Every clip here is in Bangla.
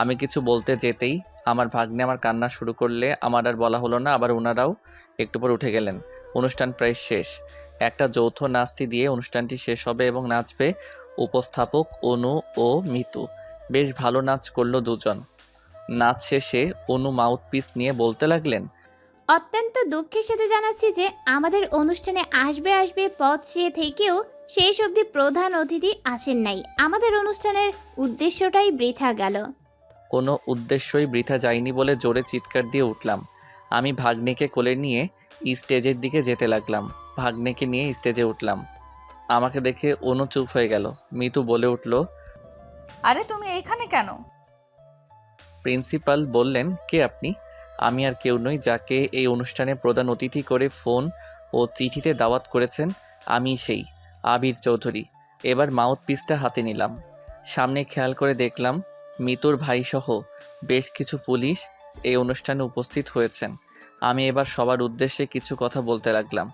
আমি কিছু বলতে যেতেই আমার ভাগ্নে আমার কান্না শুরু করলে আমার আর বলা হলো না। আবার ওনারাও একটু পর উঠে গেলেন। অনুষ্ঠান প্রায় শেষ। একটা যৌথ নাচটি দিয়ে অনুষ্ঠানটি শেষ হবে এবং নাচবে উপস্থাপক অনু ও মিতু। বেশ ভালো নাচ করলো দুজন। নাচ শেষে অনু মাউথপিস নিয়ে বলতে লাগলেন, অত্যন্ত দুঃখের সাথে জানাচ্ছি যে আমাদের অনুষ্ঠানে আসবে আসবে পথ চেয়ে থেকেও শেষ অবধি প্রধান অতিথি আসেন নাই। আমাদের অনুষ্ঠানের উদ্দেশ্যটাই বৃথা গেল। কোনো উদ্দেশ্যই বৃথা যায়নি বলে জোরে চিৎকার দিয়ে উঠলাম। আমি ভাগ্নেকে কোলে নিয়ে স্টেজের দিকে যেতে লাগলাম। ভাগ্নেকে নিয়ে স্টেজে উঠলাম। আমাকে দেখে অনু চুপ হয়ে গেল। মিতু বলে উঠল, আরে তুমি এখানে কেন? প্রিন্সিপাল বললেন, কে আপনি? আমি আর কেউ নই, যাকে এই অনুষ্ঠানে প্রধান অতিথি করে ফোন ও চিঠিতে দাওয়াত করেছেন। আমি সেই আবির চৌধুরী। এবার মাউথপিসটা হাতে নিলাম। সামনে খেয়াল করে দেখলাম মিতুর ভাইসহ বেশ কিছু পুলিশ এই অনুষ্ঠানে উপস্থিত হয়েছেন। আমি এবার সবার উদ্দেশ্যে কিছু কথা বলতে লাগলাম।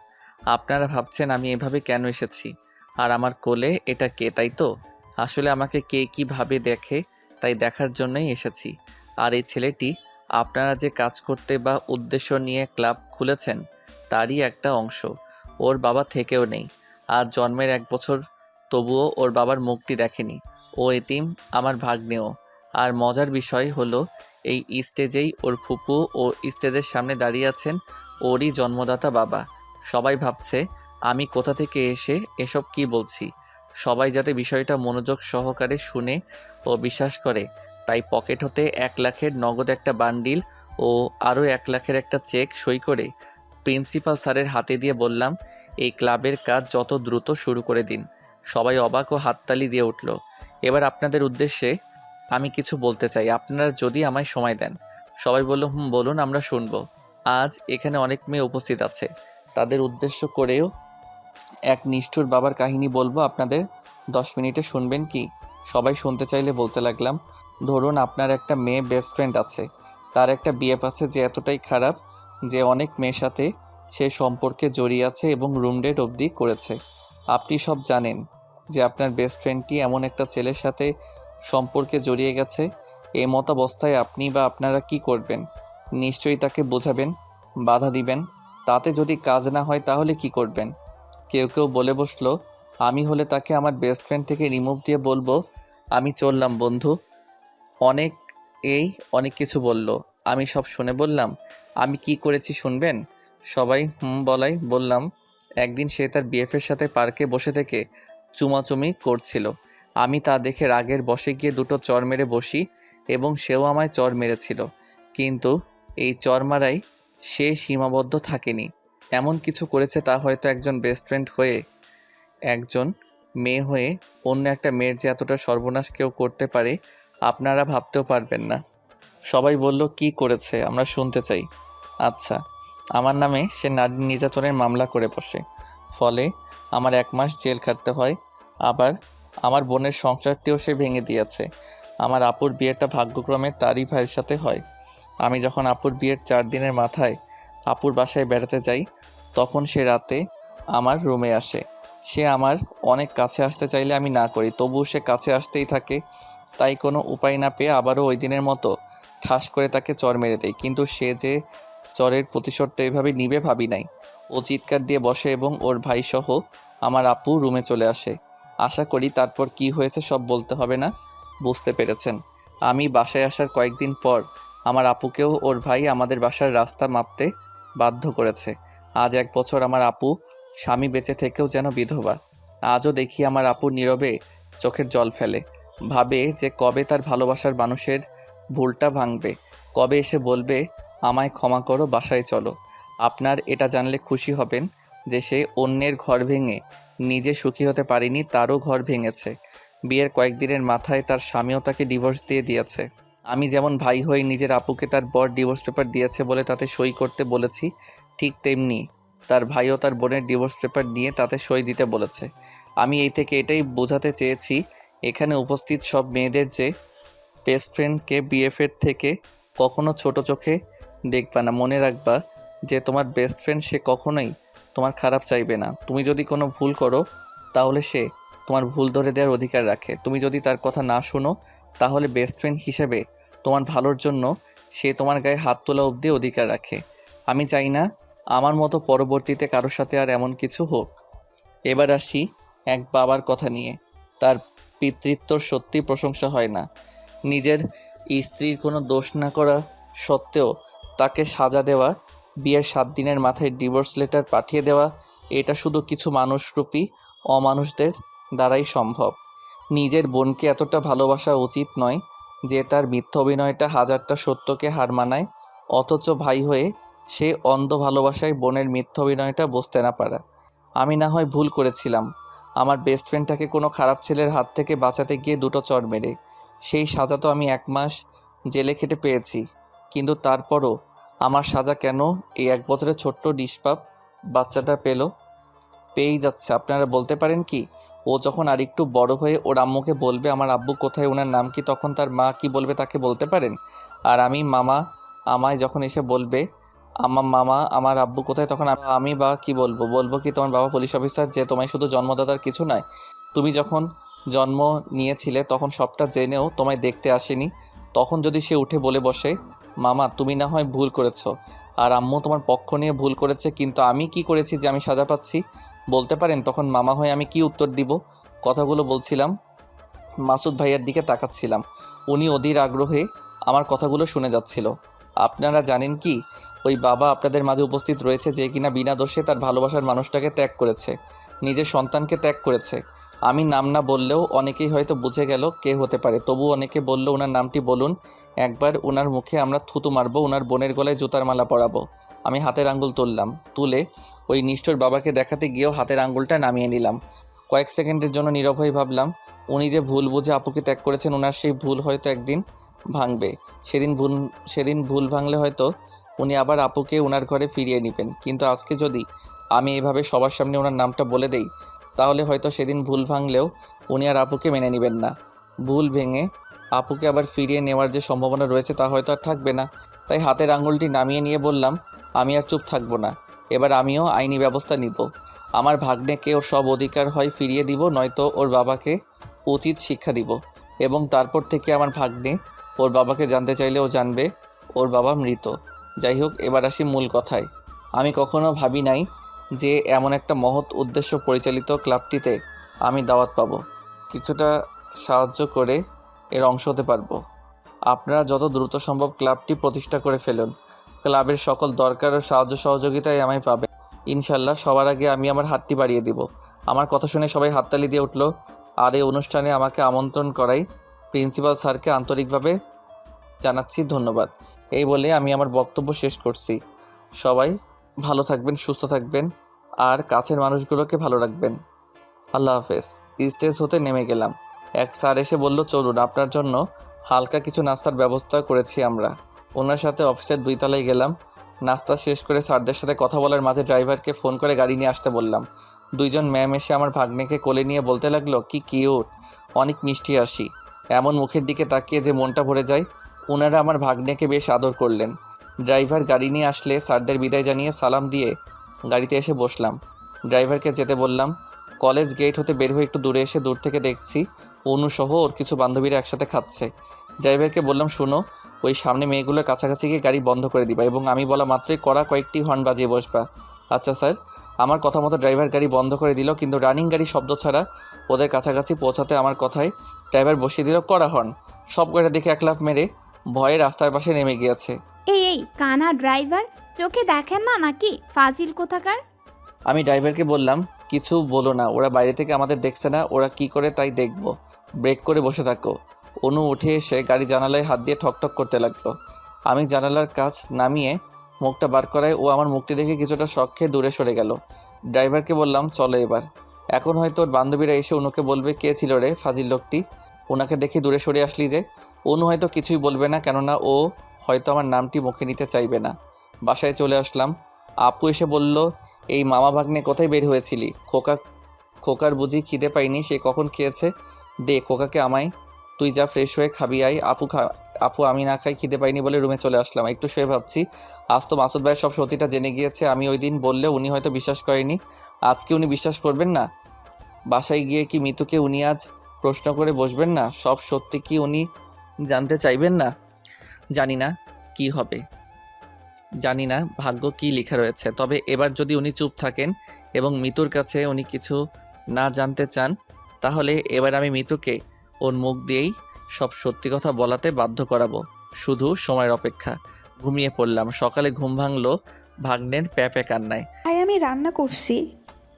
আপনারা ভাবছেন আমি এভাবে কেন এসেছি, আর আমার কোলে এটা কে, তাই তো? আসলে আমাকে কে কীভাবে দেখে তাই দেখার জন্যই এসেছি। আর এই ছেলেটি আপনারা যে কাজ করতে বা উদ্দেশ্য নিয়ে ক্লাব খুলেছেন তারই একটা অংশ। ওর বাবা থেকেও নেই, আর জন্মের 1 বছর, তবুও ওর বাবার মুখটি দেখেনি। ও এতিম, আমার ভাগ্নেও। আর মজার বিষয় হলো এই স্টেজেই ওর ফুপু ও স্টেজের সামনে দাঁড়িয়ে আছেন ওরই জন্মদাতা বাবা। সবাই ভাবছে আমি কোথা থেকে এসে এসব কি বলছি। সবাই যাতে বিষয়টা মনোযোগ সহকারে শুনে ও বিশ্বাস করে, তাই পকেট হতে 1 লাখের নগদ একটা বান্ডিল ও আরও 1 লাখের একটা চেক সই করে প্রিন্সিপাল স্যারের হাতে দিয়ে বললাম, এই ক্লাবের কাজ যত দ্রুত শুরু করে দিন। সবাই অবাক ও হাততালি দিয়ে উঠল। এবার আপনাদের উদ্দেশ্যে আমি কিছু বলতে চাই, আপনারা যদি আমায় সময় দেন। সবাই বলল, বলুন, আমরা শুনবো। আজ এখানে অনেক মেয়ে উপস্থিত আছে, তাদের উদ্দেশ্য করেও এক নিষ্ঠুর বাবার কাহিনী বলবো আপনাদের। 10 মিনিটে শুনবেন কি? সবাই শুনতে চাইলে বলতে লাগলাম, ধরুন আপনার একটা মেয়ে বেস্ট ফ্রেন্ড আছে, তার একটা বিএফ আছে যে এতটাই খারাপ যে অনেক মেয়ের সাথে সে সম্পর্কে জড়িয়ে আছে এবং রুম ডেট অবধি করেছে। আপনি সব জানেন যে আপনার বেস্ট ফ্রেন্ডটি এমন একটা ছেলের সাথে সম্পর্কে জড়িয়ে গেছে। এই মতাবস্থায় আপনি বা আপনারা কি করবেন? নিশ্চয়ই তাকে বোঝাবেন, বাধা দিবেন। তাতে যদি কাজ না হয় তাহলে কি করবেন? কেউ কেউ বলে বসলো, আমি হলে তাকে আমার বেস্ট ফ্রেন্ড থেকে রিমুভ দিয়ে বলবো, আমি চললাম বন্ধু। অনেক এই অনেক কিছু বলল। আমি সব শুনে বললাম, আমি কি করেছি শুনবেন? সবাই বলাই বললাম, একদিন সে তার বিএফের সাথে পার্কে বসে থেকে চুমাচুমি করছিল। আমি তা দেখে রাগের বশে গিয়ে দুটো চর মেরে বসি এবং সেও আমায় চর মেরেছিল। কিন্তু এই চর মারাই সে সীমাবদ্ধ থাকেনি, এমন কিছু করেছে তা হয়তো একজন বেস্ট ফ্রেন্ড হয়ে, একজন মেয়ে হয়ে অন্য একটা মেয়ের যে এতটা সর্বনাশ কেউ করতে পারে আপনারা ভাবতেও পারবেন না। সবাই বলল, কি করেছে আমরা শুনতে চাই। আচ্ছা, আমার নামে সে নারী নির্যাতনের মামলা করে বসে, ফলে আমার 1 মাস জেল খাটতে হয়। আবার আমার বোনের সংসারটিও সে ভেঙে দিয়েছে। আমার আপুর বিয়েটা ভাগ্যক্রমে তারই ভাইয়ের সাথে হয়। আমি যখন আপুর বিয়ের 4 দিনের মাথায় আপুর বাসায় বেড়াতে যাই, তখন সে রাতে আমার রুমে আসে। সে আমার অনেক কাছে আসতে চাইলে আমি না করি, তবুও সে কাছে আসতেই থাকে। তাই কোনো উপায় না পেয়ে আবারও ওই দিনের মতো ঠাস করে তাকে চর মেরে দেয়। কিন্তু সে যে চরের প্রতিশোধটা এভাবে নিবে ভাবি নাই। ও চিৎকার দিয়ে বসে এবং ওর ভাইসহ আমার আপু রুমে চলে আসে। আশা করি তারপর কি হয়েছে সব বলতে হবে না, বুঝতে পেরেছেন। আমি বাসায় আসার কয়েকদিন পর আমার আপুকেও ওর ভাই আমাদের বাসার রাস্তা মাপতে বাধ্য করেছে। আজ 1 বছর আমার আপু স্বামী বেঁচে থেকেও যেন বিধবা। আজও দেখি আমার আপু নীরবে চোখের জল ফেলে, ভাবে যে কবে তার ভালোবাসার মানুষের ভুলটা ভাঙবে, কবে এসে বলবে, আমায় ক্ষমা করো, বাসায় চলো। আপনার এটা জানলে খুশি হবেন যে সে অন্যের ঘর ভেঙে নিজে সুখী হতে পারেনি, তারও ঘর ভেঙেছে। বিয়ের কয়েকদিনের মাথায় তার স্বামীও তাকে ডিভোর্স দিয়ে দিয়েছে। আমি যেমন ভাই হয়ে নিজের আপুকে তার বর ডিভোর্স পেপার দিয়েছে বলে তাতে সই করতে বলেছি, ঠিক তেমনি তার ভাইও তার বোনের ডিভোর্স পেপার নিয়ে তাতে সই দিতে বলেছে। আমি এই থেকে এটাই বোঝাতে চেয়েছি এখানে উপস্থিত সব মেয়েদের যে বেস্ট ফ্রেন্ডকে বিএফের থেকে কখনো ছোট চোখে দেখবা না। মনে রাখবা যে তোমার বেস্ট ফ্রেন্ড সে কখনোই তোমার খারাপ চাইবে না। তুমি যদি কোনো ভুল করো তাহলে সে তোমার ভুল ধরে দেওয়ার অধিকার রাখে। তুমি যদি তার কথা না শোনো তাহলে বেস্ট ফ্রেন্ড হিসেবে তোমার ভালোর জন্য সে তোমার গায়ে হাত তোলা অবধি অধিকার রাখে। আমি চাই না আমার মতো পরবর্তীতে কারোর সাথে আর এমন কিছু হোক। এবার আসি এক বাবার কথা নিয়ে। তার পিতৃত্বর সত্যি প্রশংসা হয় না। নিজের স্ত্রীর কোনো দোষ না করা সত্ত্বেও তাকে সাজা দেওয়া, বিয়ের 7 দিনের মাথায় ডিভোর্স লেটার পাঠিয়ে দেওয়া, এটা শুধু কিছু মানুষরূপী অমানুষদের দ্বারাই সম্ভব। নিজের বোনকে এতটা ভালোবাসা উচিত নয় যে তার মিথ্যা অভিনয়টা হাজারটা সত্যকে হার মানায়, অথচ ভাই হয়ে সে অন্ধ ভালোবাসায় বোনের মিথ্যা অভিনয়টা বুঝতে না পারা। আমি না হয় ভুল করেছিলাম আমার বেস্ট ফ্রেন্ডটাকে কোনো খারাপ ছেলের হাত থেকে বাঁচাতে গিয়ে 2টো চড় মেরে। সেই সাজা তো আমি 1 মাস জেলে খেটে পেয়েছি, কিন্তু তারপরও আমার সাজা কেন এই 1 বছরের ছোট্ট নিষ্পাপ বাচ্চাটা পেয়েই যাচ্ছে? আপনারা বলতে পারেন কি? ও যখন আরেকটু বড় হয়ে ওর আম্মুকে বলবে আমার আব্বু কোথায়, ওনার নাম কি, তখন তার মা কি বলবে তাকে বলতে পারেন? আর আমি মামা আমায় যখন এসে বলবে মামা আমার আব্বু কোথায়, তখন আমি বা কি বলবো কি তোমার বাবা পুলিশ অফিসার যে তোমায় শুধু জন্মদাতার কিছু নয়, তুমি যখন জন্ম নিয়েছিলে তখন সবটা জেনেও তোমায় দেখতে আসেনি। তখন যদি সে উঠে বলে বসে মামা তুমি না হয় ভুল করেছো আর আম্মু তোমার পক্ষ নিয়ে ভুল করেছে, কিন্তু আমি কি করেছি যে আমি সাজা পাচ্ছি, বলতে পারেন? তখন মামা হয়ে আমি কি উত্তর দিব? কথাগুলো বলছিলাম, মাসুদ ভাইয়ার দিকে তাকাচ্ছিলাম। উনি অধীর আগ্রহে আমার কথাগুলো শুনে যাচ্ছিল। আপনারা জানেন কি, ওই বাবা আপনাদের মাঝে উপস্থিত রয়েছে যে কিনা বিনা দোষে তার ভালোবাসার মানুষটাকে ত্যাগ করেছে, নিজের সন্তানকে ত্যাগ করেছে। আমি নাম না বললেও অনেকেই হয়তো বুঝে গেল কে হতে পারে, তবু অনেকে বলল ওনার নামটি বলুন, একবার ওনার মুখে আমরা থুতু মারবো, ওনার বোনের গলায় জুতার মালা পরাবো। আমি হাতের আঙ্গুল তুললাম, তুলে ওই নিষ্ঠুর বাবাকে দেখাতে গিয়েও হাতের আঙ্গুলটা নামিয়ে নিলাম। কয়েক সেকেন্ডের জন্য নীরব হয়ে ভাবলাম, উনি যে ভুল বুঝে আপুকে ত্যাগ করেছেন, ওনার সেই ভুল হয়তো একদিন ভাঙবে। সেদিন ভুল ভাঙলে হয়তো উনি আবার আপুকে ওনার ঘরে ফিরিয়ে নেবেন। কিন্তু আজকে যদি আমি এভাবে সবার সামনে ওনার নামটা বলে দেই, তাহলে হয়তো সেদিন ভুল ভাঙলেও উনি আর আপুকে মেনে নেবেন না। ভুল ভেঙে আপুকে আবার ফিরিয়ে নেওয়ার যে সম্ভাবনা রয়েছে তা হয়তো আর থাকবে না। তাই হাতের আঙুলটি নামিয়ে নিয়ে বললাম, আমি আর চুপ থাকবো না, এবার আমিও আইনি ব্যবস্থা নিব। আমার ভাগ্নেকে ওর সব অধিকার হয় ফিরিয়ে দিব, নয়তো ওর বাবাকে উচিত শিক্ষা দিব। এবং তারপর থেকে আমার ভাগ্নে ওর বাবাকে জানতে চাইলে ও জানবে ওর বাবা মৃত। যাই হোক, এবার আসি মূল কথায়। আমি কখনো ভাবি নাই যে এমন একটা মহৎ উদ্দেশ্য পরিচালিত ক্লাবটিতে আমি দাওয়াত পাবো, কিছুটা সাহায্য করে এর অংশ হতে পারবো। আপনারা যত দ্রুত সম্ভব ক্লাবটি প্রতিষ্ঠা করে ফেলুন। ক্লাবের সকল দরকার ও সাহায্য সহযোগিতায় আমায় পাবে ইনশাল্লাহ। সবার আগে আমি আমার হাতটি বাড়িয়ে দিব। আমার কথা শুনে সবাই হাততালি দিয়ে উঠল। আর এই অনুষ্ঠানে আমাকে আমন্ত্রণ করাই প্রিন্সিপাল স্যারকে আন্তরিকভাবে জানাচ্ছি ধন্যবাদ। এই বলে আমি আমার বক্তব্য শেষ করছি। সবাই ভালো থাকবেন, সুস্থ থাকবেন আর কাছের মানুষগুলোকে ভালো রাখবেন। আল্লাহ হাফেজ। স্টেজ হতে নেমে গেলাম। এক স্যার এসে বলল, চলুন, আপনার জন্য হালকা কিছু নাস্তার ব্যবস্থা করেছি আমরা। ওনার সাথে অফিসের 2 তলায় গেলাম। নাস্তা শেষ করে স্যারদের সাথে কথা বলার মাঝে ড্রাইভারকে ফোন করে গাড়ি নিয়ে আসতে বললাম। 2 জন ম্যাম এসে আমার ভাগ্নেকে কোলে নিয়ে বলতে লাগলো, কি কিউট, অনেক মিষ্টি হাসি। এমন মুখের দিকে তাকিয়ে যে মনটা ভরে যায়। ওনারা আমার ভাগ্নেকে বেশ আদর করলেন। ড্রাইভার গাড়ি নিয়ে আসলে স্যারদের বিদায় জানিয়ে সালাম দিয়ে গাড়িতে এসে বসলাম। ড্রাইভারকে যেতে বললাম। কলেজ গেট হতে বের হয়ে একটু দূরে এসে দূর থেকে দেখছি অনুসহ ওর কিছু বান্ধবীরা একসাথে খাচ্ছে। ড্রাইভারকে বললাম, শুনো, ওই সামনে মেয়েগুলোর কাছাকাছি গিয়ে গাড়ি বন্ধ করে দিবা এবং আমি বলা মাত্রই কড়া কয়েকটি হর্ন বাজিয়ে বসবা। আচ্ছা স্যার। আমার কথা মতো ড্রাইভার গাড়ি বন্ধ করে দিল, কিন্তু রানিং গাড়ি শব্দ ছাড়া ওদের কাছাকাছি পৌঁছাতে আমার কথায় ড্রাইভার বসিয়ে দিল কড়া হর্ন। সব কয়টা দেখে এক লাফ মেরে ভয়ে রাস্তার পাশে নেমে গিয়েছে। এই কানা ড্রাইভার, চোখে দেখেন না নাকি, ফাজিল কোথাকার। আমি ড্রাইভারকে বললাম, কিছু বলো না, ওরা বাইরে থেকে আমাদের দেখছে না, ওরা কি করে তাই দেখবো, ব্রেক করে বসে থাকো। অনু উঠে এসে গাড়ি জানালায় হাত দিয়ে ঠকঠক করতে লাগলো। আমি জানালার কাছ নামিয়ে মুখটা বার করায় ও আমার মুখটি দেখে কিছুটা শক খেয়ে দূরে সরে গেল। ড্রাইভারকে বললাম, চলো এবার। এখন হয়তো ওর বান্ধবীরা এসে অনুকে বলবে, কে ছিল রে ফাজিল লোকটি, ওনাকে দেখে দূরে সরে আসলি যে। অনু হয়তো কিছুই বলবে না, কেননা ও হয়তো আমার নামটি মুখে নিতে চাইবে না। বাসায় চলে আসলাম। আপু এসে বলল, এই মামা ভাগ্নে কোথায় বের হয়েছিলি? খোকার বুঝি খিদে পাইনি, সে কখন খেয়েছে? দে খোকাকে আমায়, তুই যা ফ্রেশ হয়ে খাবি আয়। আপু আমি না খাই, খিদে পাইনি বলে রুমে চলে আসলাম। একটু শুয়ে ভাবছি, আজ তো মাসুদ ভাইয়ের সব সত্যিটা জেনে গিয়েছে। আমি ওই দিন বললে উনি হয়তো বিশ্বাস করেনি, আজকে উনি বিশ্বাস করবেন না? বাসায় গিয়ে কি মিতুকে উনি আজ প্রশ্ন করে বসবেন না? সব সত্যি কি উনি জানতে চাইবেন না? জানি না কি হবে, জানি না ভাগ্য কি লেখা রয়েছে। তবে এবার যদি উনি চুপ থাকেন এবং মিতুর কাছে উনি কিছু না জানতে চান, তাহলে এবার আমি মিতুকে ওর মুখ দিয়েই সব সত্যি কথা বলাতে বাধ্য করাবো। শুধু সময়ের অপেক্ষা। ঘুমিয়ে পড়লাম। সকালে ঘুম ভাঙলো ভাগ্নের প্যাপে কান্নায়। ভাই আমি রান্না করছি,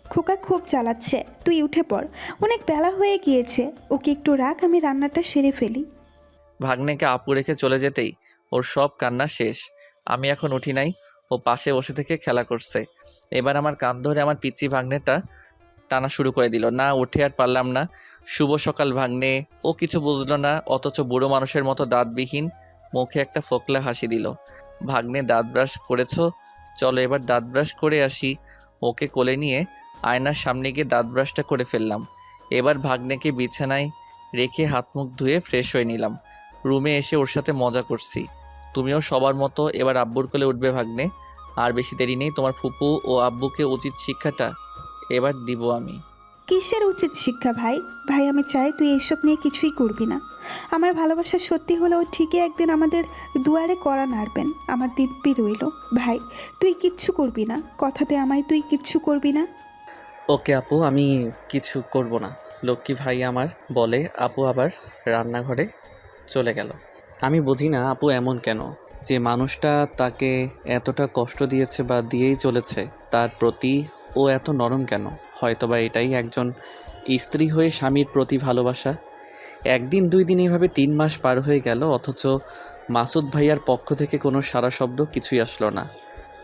খোকা খুব জ্বালাচ্ছে, তুই উঠে পড়, অনেক বেলা হয়ে গিয়েছে, ওকে একটু রাখ, আমি রান্নাটা সেরে ফেলি। ভাগ্নেকে আপু রেখে চলে যেতেই ওর সব কান্না শেষ। আমি এখন উঠি নাই, ও পাশে বসে থেকে খেলা করছে। এবার আমার কান ধরে আমার পিচ্চি ভাগ্নেটা টানা শুরু করে দিল। না উঠে আর পারলাম না। শুভ সকাল ভাগ্নে। ও কিছু বুঝলো না, অথচ বুড়ো মানুষের মতো দাঁতবিহীন মুখে একটা ফোকলা হাসি দিল। ভাগ্নে দাঁত ব্রাশ করেছো? চলো এবার দাঁত ব্রাশ করে আসি। ওকে কোলে নিয়ে আয়নার সামনে গিয়ে দাঁত ব্রাশটা করে ফেললাম। এবার ভাগ্নেকে বিছানায় রেখে হাত মুখ ধুয়ে ফ্রেশ হয়ে নিলাম। রুমে এসে ওর সাথে মজা করছি। তুমিও সবার মতো এবার আব্বুর কোলে উঠবে ভাগ্নে। আর বেশি দেরি নেই, তোমার ফুপু ও আব্বুকে উচিত শিক্ষাটা এবার দিব আমি। কিসের উচিত শিক্ষা ভাই? ভাই আমি চাই তুই এসব নিয়ে কিছুই করবি না। আমার ভালোবাসা সত্যি হলেও ঠিকই একদিন আমাদের দুয়ারে কড়া নাড়বেন, আমার দিব্যি রইল। ভাই তুই কিচ্ছু করবি না, কথাতে আমায় তুই কিচ্ছু করবি না। ওকে আপু, আমি কিছু করব না। লক্ষ্মী ভাই আমার বলে আপু আবার রান্নাঘরে চলে গেল। আমি বুঝি না আপু এমন কেন, যে মানুষটা তাকে এতটা কষ্ট দিয়েছে বা দিয়েই চলেছে, তার প্রতি ও এত নরম কেন? হয়তোবা এটাই একজন স্ত্রী হয়ে স্বামীর প্রতি ভালোবাসা। একদিন দুই দিন এইভাবে 3 মাস পার হয়ে গেল, অথচ মাসুদ ভাইয়ার পক্ষ থেকে কোনো সাড়া শব্দ কিছুই আসলো না।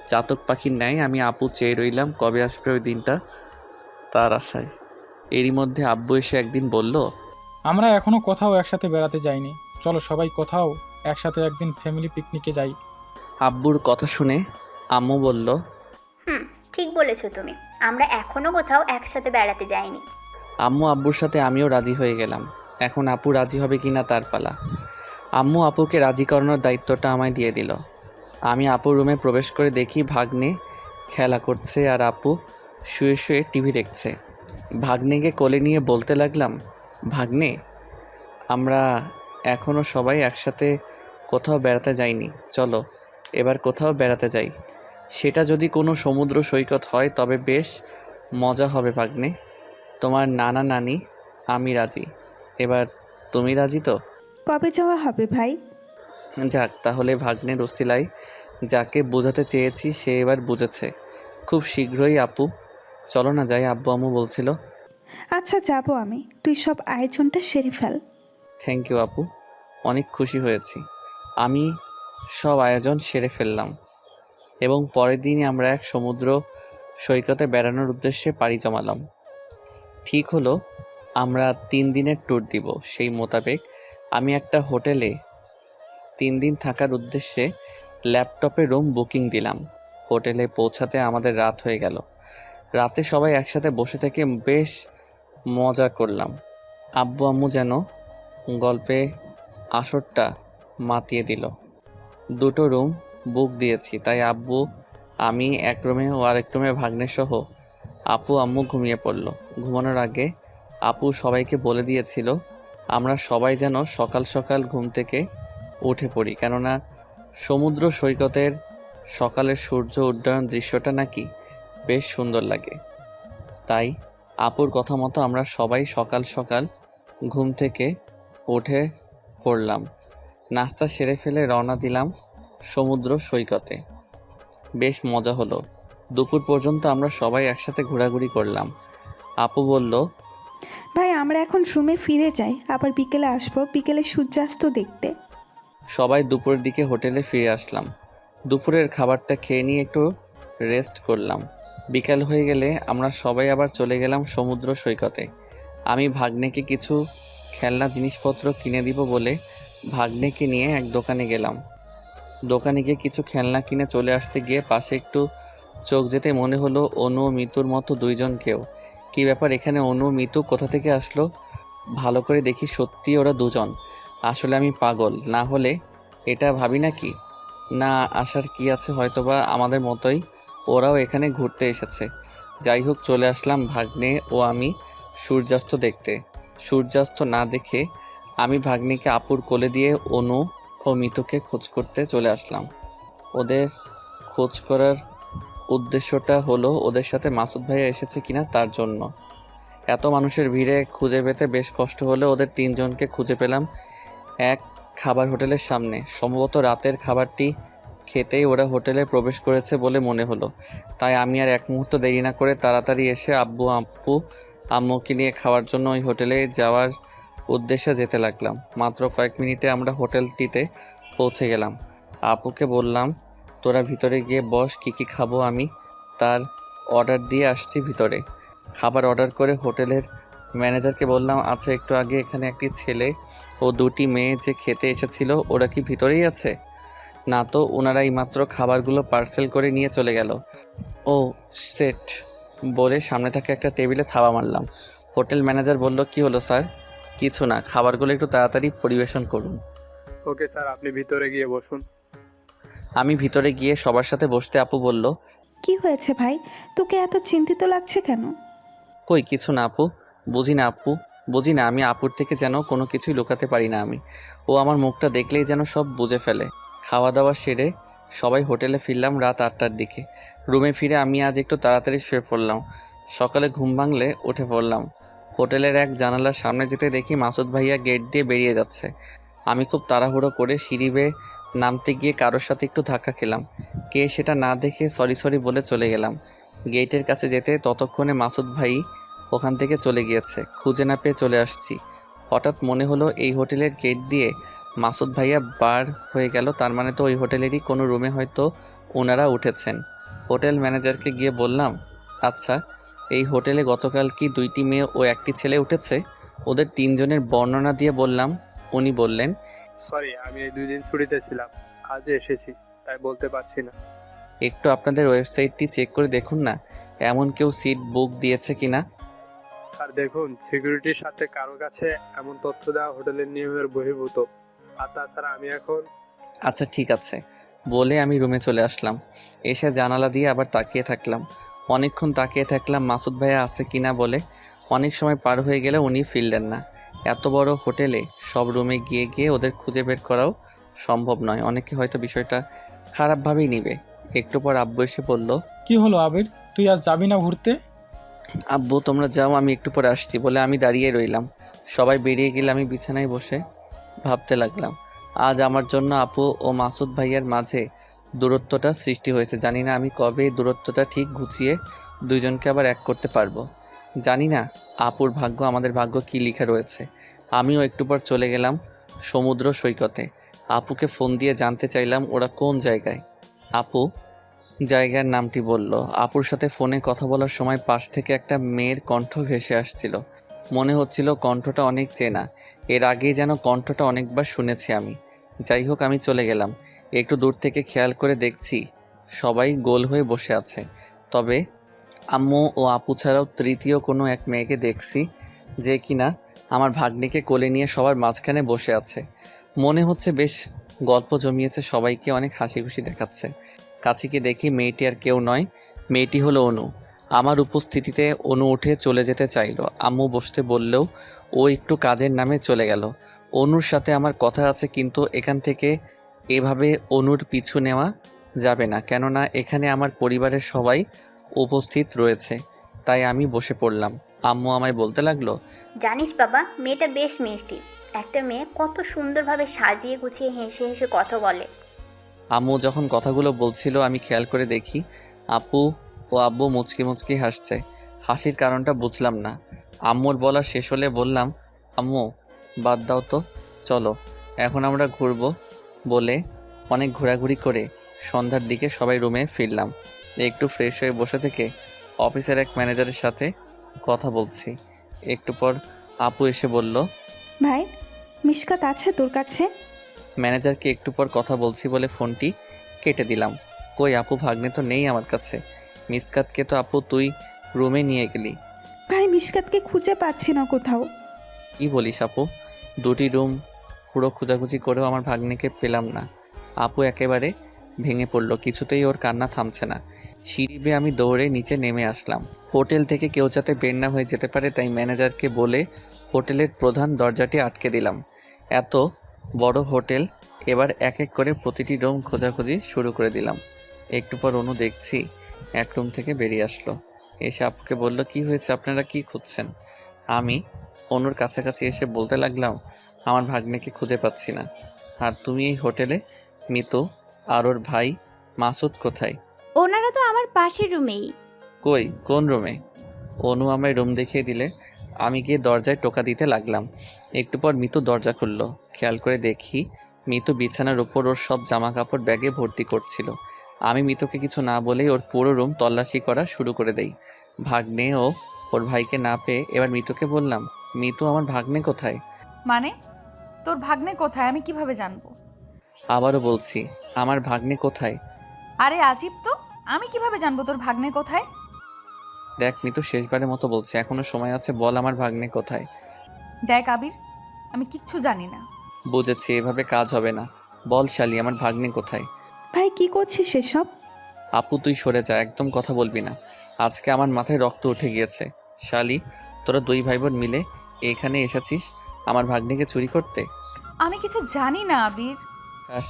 চাতক পাখির ন্যায় আমি আপু চেয়ে রইলাম কবে আসবে ওই দিনটা, তার আশায়। এরই মধ্যে আব্বু এসে একদিন বলল, আমরা এখনো কোথাও একসাথে বেড়াতে যাইনি, চলো সবাই কোথাও একসাথে একদিন ফ্যামিলি পিকনিকে যাই। আব্বুর কথা শুনে আম্মু বলল, ঠিক বলেছো তুমি, আমরা এখনো কোথাও একসাথে বেড়াতে যাইনি। আম্মু আব্বুর সাথে আমিও রাজি হয়ে গেলাম। এখন আপু রাজি হবে কি না তার পালা। আম্মু আপুকে রাজি করানোর দায়িত্বটা আমায় দিয়ে দিল। আমি আপুর রুমে প্রবেশ করে দেখি ভাগ্নে খেলা করছে আর আপু শুয়ে শুয়ে টিভি দেখছে। ভাগ্নেকে কোলে নিয়ে বলতে লাগলাম, ভাগ্নে আমরা এখনও সবাই একসাথে কোথাও বেড়াতে যাইনি, চলো এবার কোথাও বেড়াতে যাই। সেটা যদি কোনো সমুদ্র সৈকত হয় তবে বেশ মজা হবে ভাগ্নে। তোমার নানা নানি আমি রাজি। এবার তুমি রাজি তো? কবে যাওয়া হবে ভাই? যাক তাহলে ভাগ্নের ওসিলায় যাকে বোঝাতে চেয়েছি সে এবার বুঝেছে। খুব শীঘ্রই আপু, চলো না যাই, আব্বু আম্মু বলছিল। আচ্ছা যাব আমি, তুই সব আয়োজনটা সেরে ফেল। থ্যাংক ইউ আপু, অনেক খুশি হয়েছি। আমি সব আয়োজন সেরে ফেললাম এবং পরের দিনই আমরা এক সমুদ্র সৈকতে বেড়ানোর উদ্দেশ্যে পাড়ি জমালাম। ঠিক হলো আমরা 3 দিনের ট্যুর দিব। সেই মোতাবেক আমি একটা হোটেলে 3 দিন থাকার উদ্দেশ্যে ল্যাপটপে রুম বুকিং দিলাম। হোটেলে পৌঁছাতে আমাদের রাত হয়ে গেল। রাতে সবাই একসাথে বসে থেকে বেশ মজা করলাম। আব্বু আম্মু যেন গল্পে আসরটা মাতিয়ে দিল। 2টো রুম বুক দিয়েছি, তাই আব্বু আমি এক রুমে ও আরেক রুমে ভাগ্নের সহ আপু আম্মু ঘুমিয়ে পড়ল। ঘুমানোর আগে আপু সবাইকে বলে দিয়েছিল আমরা সবাই যেন সকাল সকাল ঘুম থেকে উঠে পড়ি, কেননা সমুদ্র সৈকতের সকালের সূর্য উড্ডয়ন দৃশ্যটা নাকি বেশ সুন্দর লাগে। তাই আপুর কথা মতো আমরা সবাই সকাল সকাল ঘুম থেকে উঠে পড়লাম। নাস্তা সেরে ফেলে রওনা দিলাম সমুদ্র সৈকতে। বেশ মজা হলো। দুপুর পর্যন্ত আমরা সবাই একসাথে ঘোরাঘুরি করলাম। আপু বলল, ভাই আমরা এখন রুমে ফিরে যাই, আবার বিকেলে আসবো, বিকেলে সূর্যাস্ত দেখতে। সবাই দুপুরের দিকে হোটেলে ফিরে আসলাম। দুপুরের খাবারটা খেয়ে নিয়ে একটু রেস্ট করলাম। বিকাল হয়ে গেলে আমরা সবাই আবার চলে গেলাম সমুদ্র সৈকতে। আমি ভাগ্নেকে কিছু খেলনা জিনিসপত্র কিনে দিব বলে ভাগ্নেকে নিয়ে এক দোকানে গেলাম। দোকানে গিয়ে কিছু খেলনা কিনে চলে আসতে গিয়ে পাশে একটু চোখ যেতে মনে হলো অনু ও মিতুর মতো দুইজনকেও। কী ব্যাপার, এখানে অনু মিতু কোথা থেকে আসলো? ভালো করে দেখি সত্যি ওরা দুজন। আসলে আমি পাগল না হলে এটা ভাবি নাকি? না আসার কি আছে, হয়তোবা আমাদের মতোই ওরাও এখানে ঘুরতে এসেছে। যাই হোক চলে আসলাম ভাগ্নে ও আমি সূর্যাস্ত দেখতে। সূর্যাস্ত না দেখে আমি ভাগ্নিকে আপুর কোলে দিয়ে অনু ও মিতুকে খোঁজ করতে চলে আসলাম। ওদের খোঁজ করার উদ্দেশ্যটা হলো ওদের সাথে মাসুদ ভাইয়া এসেছে কিনা তার জন্য। এত মানুষের ভিড়ে খুঁজে পেতে বেশ কষ্ট হলে ওদের তিনজনকে খুঁজে পেলাম এক খাবার হোটেলের সামনে। সম্ভবত রাতের খাবারটি খেতেই ওরা হোটেলে প্রবেশ করেছে বলে মনে হলো। তাই আমি আর এক মুহূর্ত দেরি না করে তাড়াতাড়ি এসে আব্বু আম্মুকে নিয়ে খাওয়ার জন্য ওই হোটেলে যাওয়ার উদ্দেশ্যে যেতে লাগলাম। মাত্র কয়েক মিনিটে আমরা হোটেলটিতে পৌঁছে গেলাম। আপুকে বললাম, তোরা ভিতরে গিয়ে বস, কী খাবো আমি তার অর্ডার দিয়ে আসছি ভিতরে। খাবার অর্ডার করে হোটেলের ম্যানেজারকে বললাম, আচ্ছা একটু আগে এখানে একটি ছেলে ও দুটি মেয়ে যে খেতে এসেছিল ওরা কি ভিতরেই আছে? না তো, ওনারা এইমাত্র খাবারগুলো পার্সেল করে নিয়ে চলে গেল। ও সেট বলে সামনে থাকা একটা টেবিলে থাবা মারলাম। হোটেল ম্যানেজার বলল, কি হলো স্যার? কিছু না, খাবারগুলো একটু তাড়াতাড়ি পরিবেশন করুন। ওকে স্যার, আপনি ভিতরে গিয়ে বসুন। আমি ভিতরে গিয়ে সবার সাথে বসতে আপু বলল, কি হয়েছে ভাই, তোকে এত চিন্তিত লাগছে কেন? কই কিছু না আপু। বুঝি না, আমি আপুর থেকে যেন কোনো কিছুই লুকাতে পারি না আমি। ও আমার মুখটা দেখলেই যেন সব বুঝে ফেলে। খাওয়া দাওয়া সেরে সবাই হোটেলে ফিরলাম রাত 8টার দিকে। রুমে ফিরে আমি আজ একটু তাড়াতাড়ি শুয়ে পড়লাম। সকালে ঘুম ভাঙলে উঠে পড়লাম। হোটেলের এক জানালার সামনে যেতে দেখি মাসুদ ভাইয়া গেট দিয়ে বেরিয়ে যাচ্ছে। আমি খুব তাড়াহুড়ো করে সিঁড়ি বেয়ে নামতে গিয়ে কারোর সাথে একটু ধাক্কা খেলাম। কে সেটা না দেখে সরি বলে চলে গেলাম। গেটের কাছে যেতে ততক্ষণে মাসুদ ভাই ওখান থেকে চলে গিয়েছে। খুঁজে না পেয়ে চলে আসছি। হঠাৎ মনে হলো এই হোটেলের গেট দিয়ে মাসুদ ভাইয়া বার হয়ে গেল, তার মানে তো ওই হোটেলেরই কোনো রুমে হয়তো ওনারা উঠেছেন। হোটেল ম্যানেজারকে গিয়ে বললাম, আচ্ছা এই হোটেলে গতকাল কি 2টি মেয়ে ও একটি ছেলে উঠেছে? ওদের 3 জনের বর্ণনা দিয়ে বললাম। উনি বললেন, সরি, আমি এই 2 দিন ছুটিতে ছিলাম, আজ এসেছি, তাই বলতে পারছি না। একটু আপনাদের ওয়েবসাইটটি চেক করে দেখুন না, এমন কেউ সিট বুক দিয়েছে কিনা। স্যার দেখুন, সিকিউরিটির সাথে কারো কাছে এমন তথ্য দেওয়া হোটেলের নিয়মের বহির্ভূত। আর তাছাড়া আমি এখন আচ্ছা ঠিক আছে বলে আমি রুমে চলে আসলাম। এসে জানালা দিয়ে আবার তাকিয়ে থাকলাম। অনেকক্ষণ তাকিয়ে থাকলাম মাসুদ ভাইয়া আছে কিনা বলে। অনেক সময় পার হয়ে গেলে উনি ফিরলেন না। এত বড় হোটেলে সব রুমে গিয়ে ওদের খুঁজে বের করাও সম্ভব নয়। অনেকে হয়তো বিষয়টা খারাপভাবেই নিবে। একটু পর আব্বু এসে বলল, কি হলো আবির, তুই আজ যাবি না ঘুরতে? আব্বু তোমরা যাও, আমি একটু পরে আসছি বলে আমি দাঁড়িয়ে রইলাম। সবাই বেরিয়ে গেলে আমি বিছানায় বসে ভাবতে লাগলাম, আজ আমার জন্য আপু ও মাসুদ ভাইয়ার মাঝে দূরত্বটা সৃষ্টি হয়েছে। জানি না আমি কবে এই দূরত্বটা ঠিক গুছিয়ে দুইজনকে আবার এক করতে পারবো। জানি না আপুর ভাগ্য আমাদের ভাগ্য কি লেখা রয়েছে। আমিও একটু পর চলে গেলাম সমুদ্র সৈকতে। আপুকে ফোন দিয়ে জানতে চাইলাম ওরা কোন জায়গায়। আপু জায়গার নামটি বলল। আপুর সাথে ফোনে কথা বলার সময় পাশ থেকে একটা মেয়ের কণ্ঠ ভেসে আসছিল। মনে হচ্ছিল কণ্ঠটা অনেক চেনা, এর আগেই যেন কণ্ঠটা অনেকবার শুনেছি আমি। যাই হোক আমি চলে গেলাম। একটু দূর থেকে খেয়াল করে দেখছি সবাই গোল হয়ে বসে আছে। তবে আম্মু ও আপু ছাড়াও তৃতীয় কোনো এক মেয়েকে দেখছি যে কিনা আমার ভাগ্নিকে কোলে নিয়ে সবার মাঝখানে বসে আছে। মনে হচ্ছে বেশ গল্প জমিয়েছে, সবাইকে অনেক হাসি খুশি দেখাচ্ছে। কাছে গিয়ে দেখি মেয়েটি আর কেউ নয়, মেয়েটি হলো অনু। আমার উপস্থিতিতে অনু উঠে চলে যেতে চাইলো। আম্মু বসতে বললেও ও একটু কাজের নামে চলে গেল। অনুর সাথে আমার কথা আছে, কিন্তু এখান থেকে এভাবে অনুর পিছু নেওয়া যাবে না, কেননা এখানে আমার পরিবারের সবাই উপস্থিত রয়েছে। তাই আমি বসে পড়লাম। আম্মু আমায় বলতে লাগলো, জানিস বাবা, মেয়েটা বেশ মিষ্টি। একটা মেয়ে কত সুন্দরভাবে সাজিয়ে গুছিয়ে হেসে হেসে কথা বলে। আম্মু যখন কথাগুলো বলছিল আমি খেয়াল করে দেখি আপু ও আব্বু মুচকি মুচকি হাসছে। হাসির কারণটা বুঝলাম না। আম্মুর বলা শেষ হলে বললাম, আম্মু বাদ দাও তো, চলো এখন আমরা ঘুরবো। বলে অনেক ঘোরাঘুরি করে সন্ধ্যার দিকে সবাই রুমে ফিরলাম। একটু ফ্রেশ হয়ে বসে থেকে অফিসের এক ম্যানেজারের সাথে কথা বলছি। একটু পর আপু এসে বলল, ভাই মিশকাত আছে তোর কাছে? ম্যানেজারকে একটু পর কথা বলছি বলে ফোনটি কেটে দিলাম। কই আপু ভাগ্নে তো নেই আমার কাছে। মিসকাতকে তো আপু তুই রুমে নিয়ে গেলি। ভাই মিশকাতকে খুঁজে পাচ্ছি না কোথাও। কি বলিস আপু? 2টি রুম পুরো খোঁজাখুঁজি করেও আমার ভাগ্নিকে পেলাম না। আপু একেবারে ভেঙে পড়লো, কিছুতেই ওর কান্না থামছে না। সিঁড়ি বেয়ে আমি দৌড়ে নিচে নেমে আসলাম। হোটেল থেকে কেউ যাতে বের না হয়ে যেতে পারে তাই ম্যানেজারকে বলে হোটেলের প্রধান দরজাটি আটকে দিলাম। এত বড় হোটেল। এবার এক এক করে প্রতিটি রুম খোঁজাখুঁজি শুরু করে দিলাম। একটু পর অনু দেখছি এক রুম থেকে বেরিয়ে আসলো। এসে আপুকে বলল, কি হয়েছে, আপনারা কি খুঁজছেন? আমি অনুর কাছাকাছি এসে বলতে লাগলাম, আমার ভাগ্নেকে খুঁজে পাচ্ছি না। আর তুমি এই হোটেলে? মিতু আর ওর ভাই মাসুদ কোথায়? ওনারা তো আমার পাশের রুমেই। কই, কোন রুমে? অনু আমায় রুম দেখিয়ে দিলে আমি গিয়ে দরজায় টোকা দিতে লাগলাম। একটু পর মিতু দরজা খুললো। খেয়াল করে দেখি মিতু বিছানার উপর ওর সব জামা কাপড় ব্যাগে ভর্তি করছিল। আমি মিতুকে কিছু না বলেই ওর পুরো রুম তল্লাশি করা শুরু করে দেই। ভাগ্নে ও ওর ভাইকে না পেয়ে এবার মিতুকে বললাম, মিতু আমার ভাগ্নে কোথায়? মানে তোর ভাগ্নে কোথায় আমি কিভাবে জানবো? আবারও বলছি, আমার ভাগ্নে কোথায়? আরে আজিব তো, আমি কিভাবে জানবো তোর ভাগ্নে কোথায়? দেখ মিতু, শেষবারের মতো বলছি, এখনো সময় আছে, বল আমার ভাগ্নে কোথায়। দেখ আবির, আমি কিচ্ছু জানি না। বুঝেছি, এভাবে কাজ হবে না। বল শালি, আমার ভাগ্নে কোথায়? ভাই কি করছিস সেসব? আপু তুই সরে যা, একদম কথা বলবি না। আজকে আমার মাথায় রক্ত উঠে গিয়েছে। শালি, তোরা দুই ভাই বোন মিলে এখানে এসেছিস আমার ভাগ্নিকে চুরি করতে? আমি কিছু জানি না আবির। ঠাস,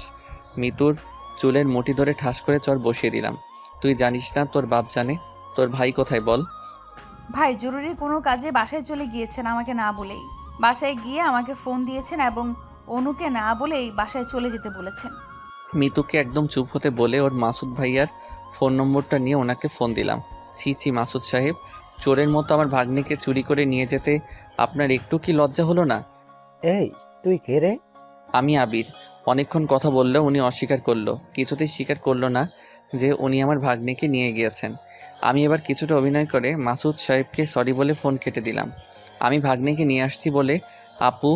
মিতুর চুলের মুঠি ধরে ঠাস করে চর বসিয়ে দিলাম। তুই জানিস না, তোর বাপ জানে। তোর ভাই কোথায় বল? ভাই জরুরি কোনো কাজে বাসায় চলে গিয়েছেন আমাকে না বলেই। বাসায় গিয়ে আমাকে ফোন দিয়েছেন এবং অনুকে না বলেই বাসায় চলে যেতে বলেছেন। মিতুকে একদম চুপ হতে বলে ওর মাসুদ ভাইয়ার ফোন নম্বরটা নিয়ে ওনাকে ফোন দিলাম। ছি ছি মাসুদ সাহেব, চোরের মতো আমার ভাগ্নিকে চুরি করে নিয়ে যেতে আপনার একটু কি লজ্জা হলো না? এই তুই কে রে? আমি আবির। অনেকক্ষণ কথা বললেও উনি অস্বীকার করলো, কিছুতেই স্বীকার করলো না যে উনি আমার ভাগ্নিকে নিয়ে গিয়েছেন। আমি এবার কিছুটা অভিনয় করে মাসুদ সাহেবকে সরি বলে ফোন কেটে দিলাম। আমি ভাগ্নিকে নিয়ে আসছি বলে আপু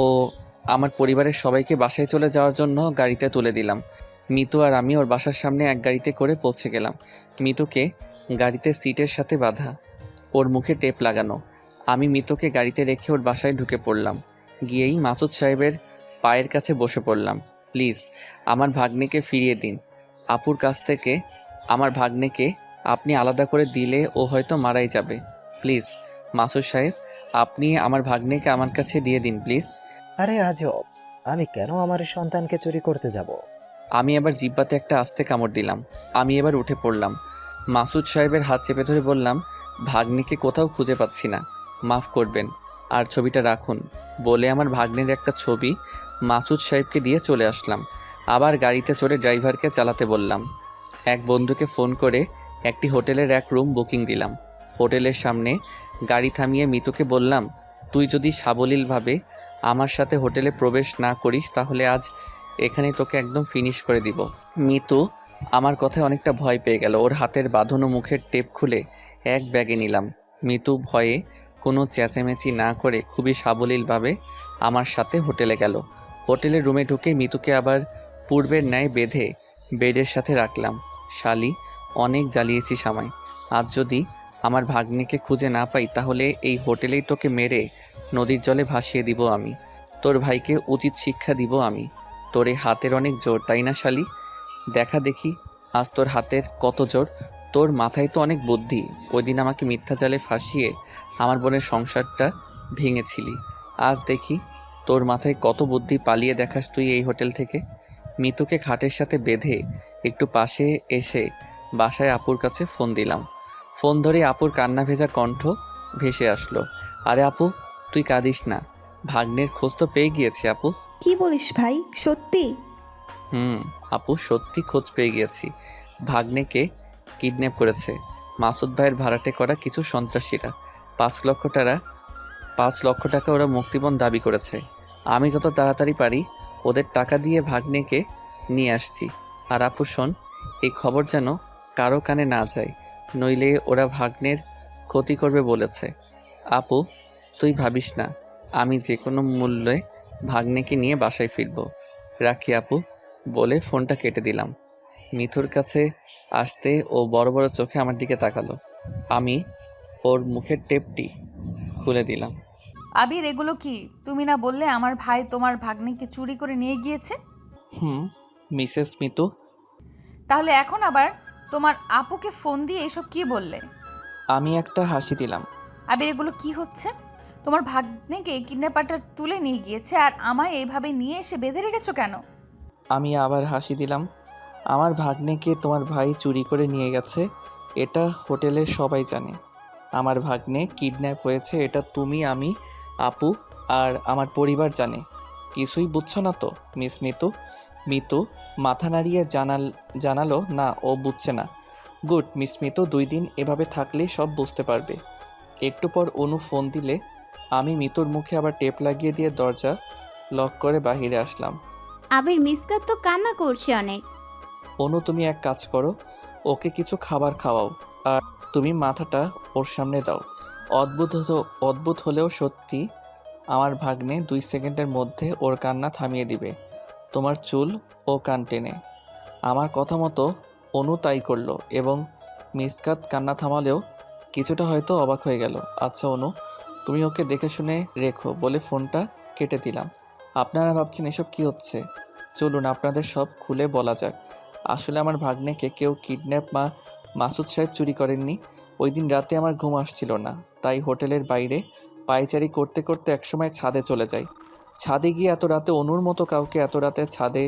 ও আমার পরিবারের সবাইকে বাসায় চলে যাওয়ার জন্য গাড়িতে তুলে দিলাম। মিতু আর আমি ওর বাসার সামনে এক গাড়িতে করে পৌঁছে গেলাম। মিতুকে গাড়িতে সিটের সাথে বাঁধা, ওর মুখে টেপ লাগানো। আমি মিতুকে গাড়িতে রেখে ওর বাসায় ঢুকে পড়লাম। গিয়েই মাসুদ সাহেবের পায়ের কাছে বসে পড়লাম। প্লিজ আমার ভাগ্নেকে ফিরিয়ে দিন। আপুর কাছ থেকে আমার ভাগ্নেকে আপনি আলাদা করে দিলে ও হয়তো মারাই যাবে। প্লিজ মাসুদ সাহেব, আপনি আমার ভাগ্নেকে আমার কাছে দিয়ে দিন প্লিজ। আরে আজব, আমি কেন আমার সন্তানকে চুরি করতে যাব? আমি এবার জিব্বাতে একটা আস্তে কামড় দিলাম। আমি এবার উঠে পড়লাম। মাসুদ সাহেবের হাত চেপে ধরে বললাম, ভাগ্নিকে কোথাও খুঁজে পাচ্ছি না, মাফ করবেন, আর ছবিটা রাখুন বলে আমার ভাগ্নের একটা ছবি মাসুদ সাহেবকে দিয়ে চলে আসলাম। আবার গাড়িতে চড়ে ড্রাইভারকে চালাতে বললাম। এক বন্ধুকে ফোন করে একটি হোটেলের এক রুম বুকিং দিলাম। হোটেলের সামনে গাড়ি থামিয়ে মিতুকে বললাম, তুই যদি সাবলীলভাবে আমার সাথে হোটেলে প্রবেশ না করিস তাহলে আজ এখানে তোকে একদম ফিনিশ করে দিব। মিতু আমার কথায় অনেকটা ভয় পেয়ে গেল। ওর হাতের বাঁধানো মুখের টেপ খুলে এক ব্যাগে নিলাম। মিতু ভয়ে কোনো চেঁচামেচি না করে খুবই সাবলীলভাবে আমার সাথে হোটেলে গেল। হোটেলের রুমে ঢুকে মিতুকে আবার পূর্বের ন্যায় বেঁধে বেডের সাথে রাখলাম। শালি, অনেক জ্বালিয়েছিস আমায়। আজ যদি আমার ভাগ্নিকে খুঁজে না পাই তাহলে এই হোটেলেই তোকে মেরে নদীর জলে ভাসিয়ে দিব আমি। তোর ভাইকে উচিত শিক্ষা দিব আমি। তোর এই হাতের অনেক জোর, তাই না শালি? দেখা দেখি আজ তোর হাতের কত জোর। তোর মাথায় তো অনেক বুদ্ধি। ওই দিন আমাকে মিথ্যা জালে ফাঁসিয়ে আমার বোনের সংসারটা ভেঙেছিলি। আজ দেখি তোর মাথায় কত বুদ্ধি, পালিয়ে দেখাস তুই এই হোটেল থেকে। মিতুকে খাটের সাথে বেঁধে একটু পাশে এসে বাসায় আপুর কাছে ফোন দিলাম। ফোন ধরে আপুর কান্না ভেজা কণ্ঠ ভেসে আসলো। আরে আপু, তুই কাঁদিস না, ভাগ্নের খোঁজ তো পেয়ে গিয়েছি আপু। কি বলিস ভাই, সত্যি? আপু সত্যি খোঁজ পেয়ে গিয়েছি। ভাগ্নেকে কিডন্যাপ করেছে মাসুদ ভাইয়ের ভাড়াটে করা কিছু সন্ত্রাসীরা। 5 লক্ষ টাকা ওরা মুক্তিপণ দাবি করেছে। আমি যত তাড়াতাড়ি পারি ওদের টাকা দিয়ে ভাগ্নেকে নিয়ে আসছি। আর আপু শোন, এই খবর যেন কারো কানে না যায়, নইলে ওরা ভাগ্নের ক্ষতি করবে বলেছে। আপু তুই ভাবিস না, আমি যে কোনো মূল্যে ভাগ্নেকে নিয়ে বাসায় ফিরব। রাখি আপু বলে ফোনটা কেটে দিলাম। মিথুর কাছে আসতে ও বড় বড় চোখে আমার দিকে তাকালো। আমি ওর মুখের টেপটি খুলে দিলাম। আবির, এগুলো কি? তুমি না বললে আমার ভাই তোমার ভাগ্নিকে চুরি করে নিয়ে গিয়েছে? মিসেস মিতু। তাহলে এখন আবার তোমার আপুকে ফোন দিয়ে এসব কি বললে? আমি একটা হাসি দিলাম। আবির, এগুলো কি হচ্ছে? তোমার ভাগ্নেকে কিডন্যাপারটা তুলে নিয়ে গিয়েছে আর আমায় এইভাবে নিয়ে এসে বেঁধে রেখেছো কেন? আমি আবার হাসি দিলাম। আমার ভাগ্নেকে তোমার ভাই চুরি করে নিয়ে গেছে, এটা হোটেলের সবাই জানে। আমার ভাগ্নে কিডন্যাপ হয়েছে, এটা তুমি, আমি, আপু আর আমার পরিবার জানে। কিছুই বুঝছো না তো মিস মিতু? মিতু মাথা নাড়িয়ে জানালো না, ও বুঝছে না। গুড মিস মিতু, 2 দিন এভাবে থাকলেই সব বুঝতে পারবে। একটু পর অনু ফোন দিলে আমি মিতুর মুখে আবার টেপ লাগিয়ে দিয়ে দরজা লক করে বাইরে আসলাম। আবির মিসকাত তো কান্না করছে অনেক। অনু, তুমি এক কাজ করো, ওকে কিছু খাবার খাওয়াও আর তুমি মাথাটা ওর সামনে দাও। অদ্ভুত হলেও সত্যি, আমার ভাগ্নে 2 সেকেন্ডের মধ্যে ওর কান্না থামিয়ে দিবে। তোমার চুল ও কান টেনে। আমার কথা মতো অনু তাই করলো এবং মিসকাত কান্না থামালেও কিছুটা হয়তো অবাক হয়ে গেল। আচ্ছা অনু, তুমি ওকে দেখে শুনে রেখো বলে ফোনটা কেটে দিলাম। আপনারা ভাবছেন এসব কি হচ্ছে? চলুন আপনাদের সব খুলে বলা যাক। আসলে আমার ভাগ্নেকে কেউ কিডন্যাপ মাসুদ সাহেব চুরি করেননি। ওই দিন রাতে আমার ঘুম আসছিল না, তাই হোটেলের বাইরে পায়চারি করতে করতে একসময় ছাদে চলে যাই। ছাদে গিয়ে এত রাতে অনুর মতো কাউকে এত রাতে ছাদে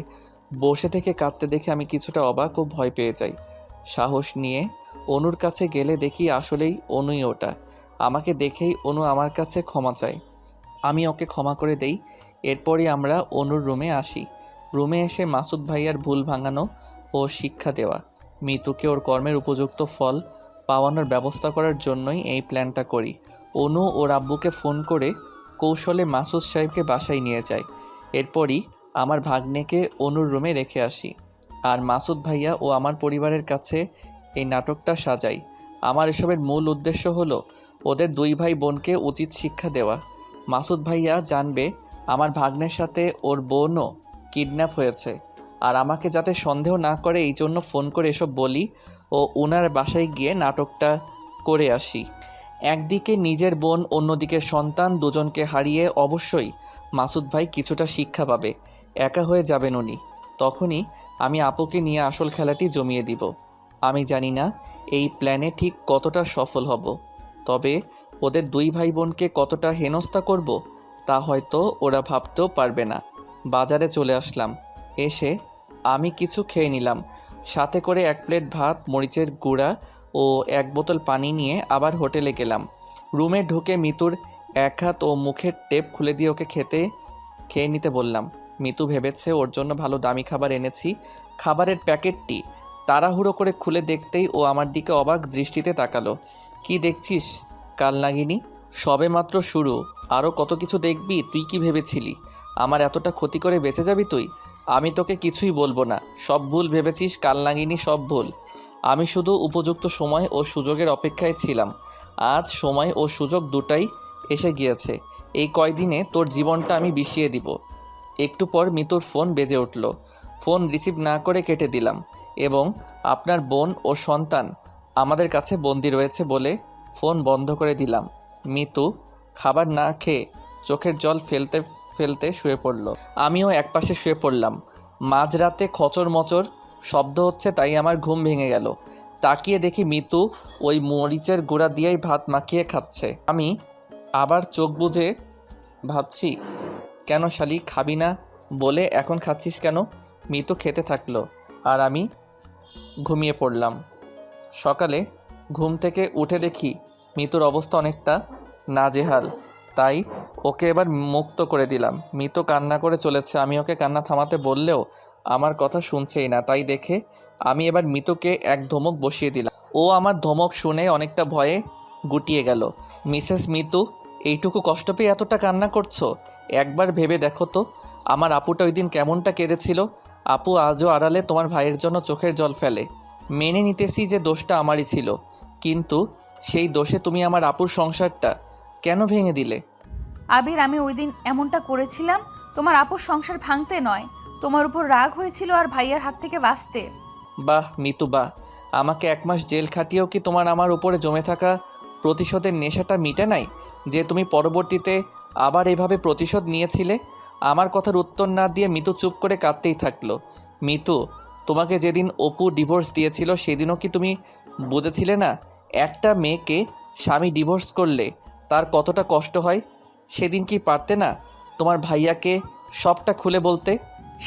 বসে থেকে কাঁদতে দেখে আমি কিছুটা অবাক ও ভয় পেয়ে যাই। সাহস নিয়ে অনুর কাছে গেলে দেখি আসলেই অনুই ওটা। আমাকে দেখেই অনু আমার কাছে ক্ষমা চায়। আমি ওকে ক্ষমা করে দেই। এরপরই আমরা অনুর রুমে আসি। রুমে এসে মাসুদ ভাইয়ার ভুল ভাঙানো ও শিক্ষা দেওয়া, মিতুকে ওর কর্মের উপযুক্ত ফল পাওয়ানোর ব্যবস্থা করার জন্যই এই প্ল্যানটা করি। অনু ওর আব্বুকে ফোন করে কৌশলে মাসুদ সাহেবকে বাসায় নিয়ে যায়। এরপরই আমার ভাগ্নেকে অনুর রুমে রেখে আসি আর মাসুদ ভাইয়া ও আমার পরিবারের কাছে এই নাটকটা সাজাই। আমার এসবের মূল উদ্দেশ্য হলো ওদের 2 ভাই বোনকে উচিত শিক্ষা দেওয়া। মাসুদ ভাইয়া জানবে আমার ভাগ্নের সাথে ওর বোনও কিডন্যাপ হয়েছে, আর আমাকে যাতে সন্দেহ না করে এই জন্য ফোন করে এসব বলি ও ওনার বাসায় গিয়ে নাটকটা করে আসি। একদিকে নিজের বোন, অন্যদিকে সন্তান, দুজনকে হারিয়ে অবশ্যই মাসুদ ভাই কিছুটা শিক্ষা পাবে। একা হয়ে যাবেন উনি। তখনই আমি আপুকে নিয়ে আসল খেলাটি জমিয়ে দিব। আমি জানি না এই প্ল্যানে ঠিক কতটা সফল হব, তবে ওদের 2 ভাই বোনকে কতটা হেনস্থা করব তা হয়তো ওরা ভাবতেও পারবে না। বাজারে চলে আসলাম। এসে আমি কিছু খেয়ে নিলাম, সাথে করে 1 প্লেট ভাত, মরিচের গুঁড়া ও 1 বোতল পানি নিয়ে আবার হোটেলে গেলাম। রুমে ঢুকে মিতুর 1 হাত ও মুখের টেপ খুলে দিয়ে ওকে খেয়ে নিতে বললাম। মিতু ভেবেছে ওর জন্য ভালো দামি খাবার এনেছি। খাবারের প্যাকেটটি তাড়াহুড়ো করে খুলে দেখতেই ও আমার দিকে অবাক দৃষ্টিতে তাকালো। কি দেখছিস কাল নাগিনী? সবে মাত্র শুরু, আরও কত কিছু দেখবি। তুই কি ভেবেছিলি আমার এতটা ক্ষতি করে বেঁচে যাবি তুই? আমি তোকে কিছুই বলবো না, সব ভুল ভেবেছিস কাল নাগিনী, সব ভুল। আমি শুধু উপযুক্ত সময় ও সুযোগের অপেক্ষায় ছিলাম। আজ সময় ও সুযোগ দুটাই এসে গিয়েছে। এই কয়দিনে তোর জীবনটা আমি বিষিয়ে দিব। একটু পর মিতুর ফোন বেজে উঠল। ফোন রিসিভ না করে কেটে দিলাম এবং আপনার বোন ও সন্তান আমাদের কাছে বন্দি রয়েছে বলে ফোন বন্ধ করে দিলাম। মিতু খাবার না খেয়ে চোখের জল ফেলতে ফেলতে শুয়ে পড়ল। আমিও একপাশে শুয়ে পড়লাম। মাঝরাতে খচর মচর শব্দ হচ্ছে, তাই আমার ঘুম ভেঙে গেল। তাকিয়ে দেখি মিতু ওই মরিচের গুঁড়া দিয়েই ভাত মাখিয়ে খাচ্ছে। আমি আবার চোখ বুজে ভাবছি, কেন শালি খাবি না বলে এখন খাচ্ছিস কেন? মিতু খেতে থাকলো আর আমি ঘুমিয়ে পড়লাম। সকালে ঘুম থেকে উঠে দেখি মিতুর অবস্থা অনেকটা নাজেহাল, তাই ওকে এবার মুক্ত করে দিলাম। মিতু কান্না করে চলেছে। আমি ওকে কান্না থামাতে বললেও আমার কথা শুনছেই না, তাই দেখে আমি এবার মিতুকে এক ধমক বসিয়ে দিলাম। ও আমার ধমক শুনে অনেকটা ভয়ে গুটিয়ে গেল। মিসেস মিতু, এইটুকু কষ্ট পেয়ে এতটা কান্না করছো? একবার ভেবে দেখো তো আমার আপুটা ওই দিন কেমনটা কেঁদেছিল। আপু আজও আড়ালে তোমার ভাইয়ের জন্য চোখের জল ফেলে। মেনে নিতেছি যে দোষটা আমারই ছিল, কিন্তু সেই দোষে তুমি আমার আপুর সংসারটা কেন ভেঙে দিলে? আবির, আমি ওই দিন এমনটা করেছিলাম তোমার আপুর সংসার ভাঙতে নয়, তোমার উপর রাগ হয়েছিল আর ভাইয়ার হাত থেকে বাঁচতে। বাহ মিতু বাহ, আমাকে 1 মাস জেল খাটিয়েও কি তোমার আমার উপরে জমে থাকা প্রতিশোধের নেশাটা মিটে নাই যে তুমি পরবর্তীতে আবার এভাবে প্রতিশোধ নিয়েছিলে? আমার কথার উত্তর না দিয়ে মিতু চুপ করে কাঁদতেই থাকলো। মিতু, তোমাকে যেদিন অপু ডিভোর্স দিয়েছিল সেদিনও কি তুমি বুঝেছিলে না একটা মেয়েকে স্বামী ডিভোর্স করলে তার কতটা কষ্ট হয়? সেদিন কি পারতে না তোমার ভাইয়াকে সবটা খুলে বলতে?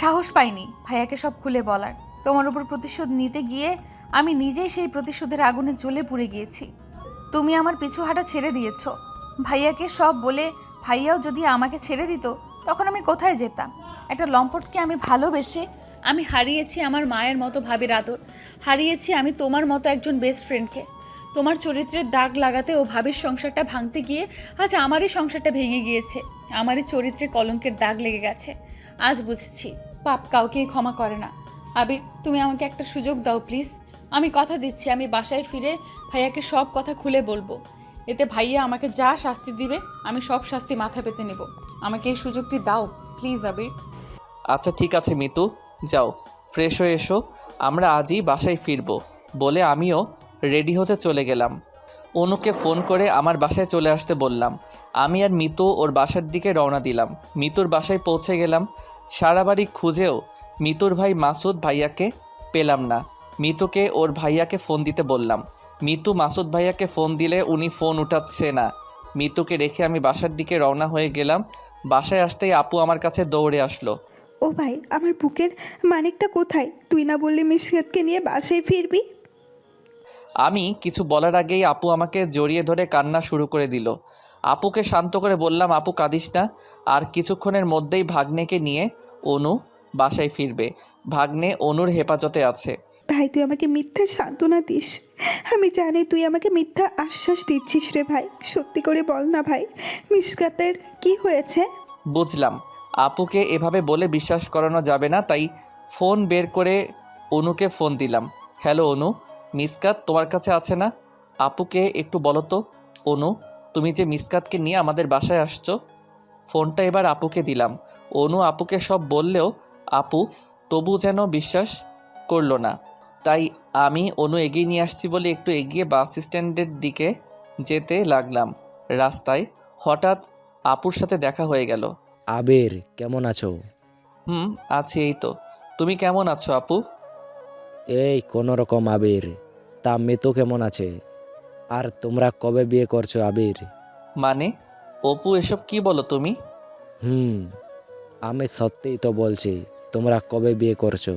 সাহস পাইনি ভাইয়াকে সব খুলে বলার। তোমার উপর প্রতিশোধ নিতে গিয়ে আমি নিজেই সেই প্রতিশোধের আগুনে জ্বলে পুড়ে গিয়েছি। তুমি আমার পিছু হাঁটা ছেড়ে দিয়েছো। ভাইয়াকে সব বলে ভাইয়াও যদি আমাকে ছেড়ে দিত তখন আমি কোথায় যেতাম? একটা লম্পটকে আমি ভালোবেসে আমি হারিয়েছি আমার মায়ের মতো ভাবির আদর, হারিয়েছি আমি তোমার মতো একজন বেস্ট ফ্রেন্ডকে। তোমার চরিত্রের দাগ লাগাতে ও ভাবির সংসারটা ভাঙতে গিয়ে আজ আমারই সংসারটা ভেঙে গিয়েছে, আমারই চরিত্রে কলঙ্কের দাগ লেগে গেছে। আজ বুঝেছি পাপ কাউকেই ক্ষমা করে না। আবির, তুমি আমাকে একটা সুযোগ দাও প্লিজ। আমি কথা দিচ্ছি আমি বাসায় ফিরে ভাইয়াকে সব কথা খুলে বলবো। এতে ভাইয়া আমাকে যা শাস্তি দিবে আমি সব শাস্তি মাথা পেতে নেব। আমাকে এই সুযোগটি দাও প্লিজ আবির। আচ্ছা ঠিক আছে মিতু, যাও ফ্রেশ হয়ে এসো, আমরা আজই বাসায় ফিরবো বলে আমিও রেডি হতে চলে গেলাম। অনুকে ফোন করে আমার বাসায় চলে আসতে বললাম। আমি আর মিতু ওর বাসার দিকে রওনা দিলাম। মিতুর বাসায় পৌঁছে গেলাম। সারা বাড়ি খুঁজেও মিতুর ভাই মাসুদ ভাইয়াকে পেলাম না। মিতুকে ওর ভাইয়াকে ফোন দিতে বললাম। মিতু মাসুদ ভাইয়াকে ফোন দিলে উনি ফোন উঠাচ্ছে না। মিতুকে রেখে আমি বাসার দিকে রওনা হয়ে গেলাম। বাসায় আসতেই আপু আমার কাছে দৌড়ে আসলো। ও ভাই, আমার বুকের মানিকটা কোথায়? তুই না বললি মিশকাতকে নিয়ে বাসায় ফিরবি? আমি কিছু বলার আগেই আপু আমাকে জড়িয়ে ধরে কান্না শুরু করে দিল। আপুকে শান্ত করে বললাম, আপু কাঁদিস না, আর কিছুক্ষণের মধ্যেই ভাগ্নেকে নিয়ে অনু বাসায় ফিরবে। ভাগ্নে অনুর হেফাজতে আছে। ভাই, তুই আমাকে মিথ্যা সান্ত্বনা দিস। আমি জানি তুই আমাকে মিথ্যা আশ্বাস দিচ্ছিস রে ভাই। সত্যি করে বল না ভাই, মিশকাতের কি হয়েছে? বুঝলাম আপুকে এভাবে বলে বিশ্বাস করানো যাবে না, তাই ফোন বের করে অনুকে ফোন দিলাম। হ্যালো অনু, মিসকাত তোমার কাছে আছে না? আপুকে একটু বলো তো। অনু, তুমি যে মিসকাতকে নিয়ে আমাদের বাসায় আসছো। ফোনটা এবার আপুকে দিলাম। অনু আপুকে সব বললেও আপু তবু যেন বিশ্বাস করলো না। তাই আমি অনু এগিয়ে নিয়ে আসছি বলে একটু এগিয়ে বাস স্ট্যান্ডের দিকে যেতে লাগলাম। রাস্তায় হঠাৎ আপুর সাথে দেখা হয়ে গেল। আবির, কেমন আছো? আছি, এই তো। তুমি কেমন আছো আপু? এই কোনো রকম আবির। তা মিতু কেমন আছে? আর তোমরা কবে বিয়ে করছো আবির? মানে অপু, এসব কি বলো তুমি? আমি সত্যিই তো বলছি, তোমরা কবে বিয়ে করছো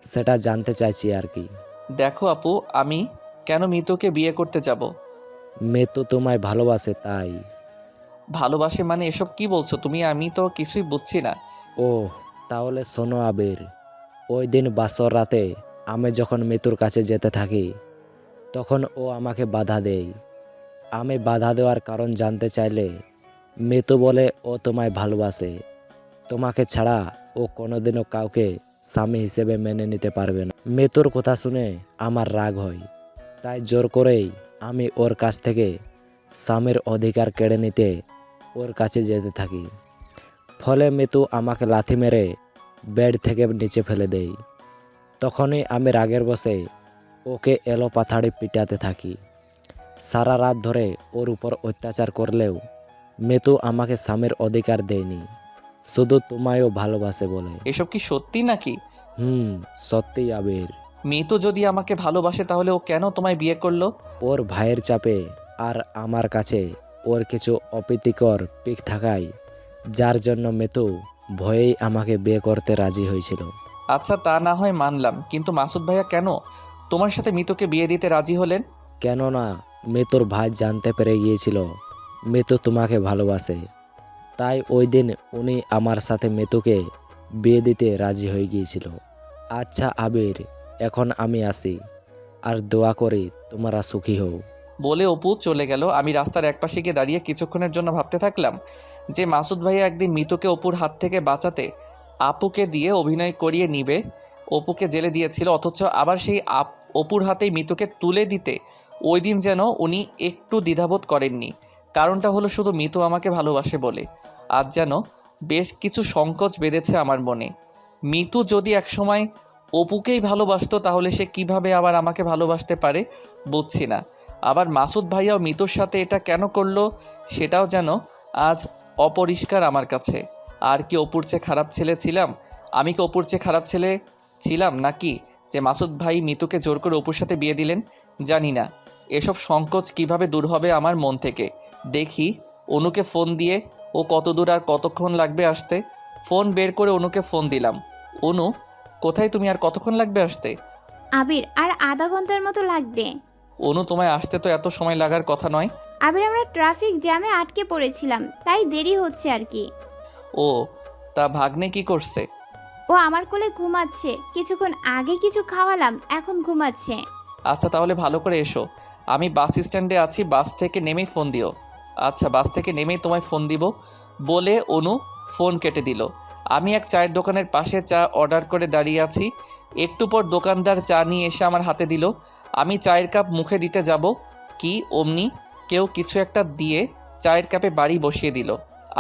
সেটা জানতে চাইছি আর কি। দেখো আপু, আমি কেন মিতুকে বিয়ে করতে যাব? মিতু তোমায় ভালোবাসে তাই। ভালোবাসে মানে এসব কি বলছো তুমি? আমি তো কিছুই বুঝছি না। ও তাহলে শোনো আবির, ওই দিন বাসর রাতে আমি যখন মিতুর কাছে যেতে থাকি তখন ও আমাকে বাধা দেয়। আমি বাধা দেওয়ার কারণ জানতে চাইলে মিতু বলে ও তোমায় ভালোবাসে, তোমাকে ছাড়া ও কোনোদিনও কাউকে স্বামী হিসেবে মেনে নিতে পারবে না। মিতুর কথা শুনে আমার রাগ হয়, তাই জোর করেই আমি ওর কাছ থেকে স্বামীর অধিকার কেড়ে নিতে ওর কাছে যেতে থাকি। ফলে মিতু আমাকে লাথি মেরে বেড থেকে নিচে ফেলে দেয়। তখনই আমি রাগের বশে ওকে এলো পাথাড়ি পিটাতে থাকি। সারা রাত ধরে ওর উপর অত্যাচার করলেও মিতু আমাকে স্বামীর অধিকার দেয়নি, শুধু তোমায়ও ভালোবাসে বলে। এসব কি সত্যি নাকি? সত্যিই আবির। মিতু যদি আমাকে ভালোবাসে তাহলে ও কেন তোমায় বিয়ে করলো? ওর ভাইয়ের চাপে আর আমার কাছে ওর কিছু অপ্রীতিকর পিক থাকায়, যার জন্য মিতু ভয়েই আমাকে বিয়ে করতে রাজি হয়েছিল। আচ্ছা তা না হয় মানলাম, কিন্তু মাসুদ ভাইয়া কেন তোমার সাথে মিতুকে বিয়ে দিতে রাজি হলেন? কেননা মিতুর ভাই জানতে পেরে গিয়েছিল মিতু তোমাকে ভালোবাসে, তাই ওই দিন উনি আমার সাথে মিতুকে বিয়ে দিতে রাজি হয়ে গিয়েছিল। আচ্ছা আবির, এখন আমি আসি, আর দোয়া করি তোমরা সুখী হও। বলে অপু চলে গেল। আমি রাস্তার একপাশে গিয়ে দাঁড়িয়ে কিছুক্ষণের জন্য ভাবতে থাকলাম যে মাসুদ ভাইয়া একদিন মিতুকে অপুর হাত থেকে বাঁচাতে আপুকে দিয়ে অভিনয় করিয়ে নিবে, অপুকে জেলে দিয়েছিল, অথচ আবার সেই অপুর হাতেই মিতুকে তুলে দিতে ওই দিন যেন উনি একটু দ্বিধাবোধ করেননি। কারণটা হলো শুধু মিতু আমাকে ভালোবাসে বলে। আজ যেন বেশ কিছু সংকোচ বেঁধেছে আমার মনে। মিতু যদি একসময় অপুকেই ভালোবাসতো তাহলে সে কিভাবে আবার আমাকে ভালোবাসতে পারে বুঝছি না। আবার মাসুদ ভাইয়াও মিতুর সাথে এটা কেন করলো সেটাও যেন আজ অপরিষ্কার আমার কাছে। আর কি অপুর চেয়ে খারাপ ছেলে ছিলাম? আমি কি অপুর চেয়ে খারাপ ছেলে ছিলাম নাকি যে মাসুদ ভাই মিতুকে জোর করে অপুর সাথে বিয়ে দিলেন? জানি না। এসব সংকোচ কিভাবে দূর হবে আমার মন থেকে। দেখি অনুকে ফোন দিয়ে ও কত দূর আর কতক্ষণ লাগবে আসতে। ফোন বের করে অনুকে ফোন দিলাম। অনু, কোথায় তুমি, আর কতক্ষণ লাগবে আসতে? আবির, আর আধা ঘন্টার মতো লাগবে। অনু, তোমায় আসতে তো এত সময় লাগার কথা নয়। আবির, আমরা ট্রাফিক জ্যামে আটকে পড়েছিলাম, তাই দেরি হচ্ছে আর কি। ও, তা ভাগ্নে কি করছে? ও আমার কোলে ঘুমাচ্ছে, কিছুক্ষণ আগে কিছু খাওয়ালাম, এখন ঘুমাচ্ছে। আচ্ছা, তাহলে ভালো করে এসো। আমি বাস স্ট্যান্ডে আছি, বাস থেকে নেমেই ফোন দিও। আচ্ছা, বাস থেকে নেমেই তোমায় ফোন দিব বলে অনু ফোন কেটে দিল। আমি এক চায়ের দোকানের পাশে চা অর্ডার করে দাঁড়িয়ে আছি। একটু পর দোকানদার চা নিয়ে এসে আমার হাতে দিল। আমি চায়ের কাপ মুখে দিতে যাব কি অমনি কেউ কিছু একটা দিয়ে চায়ের কাপে বাড়ি বসিয়ে দিল।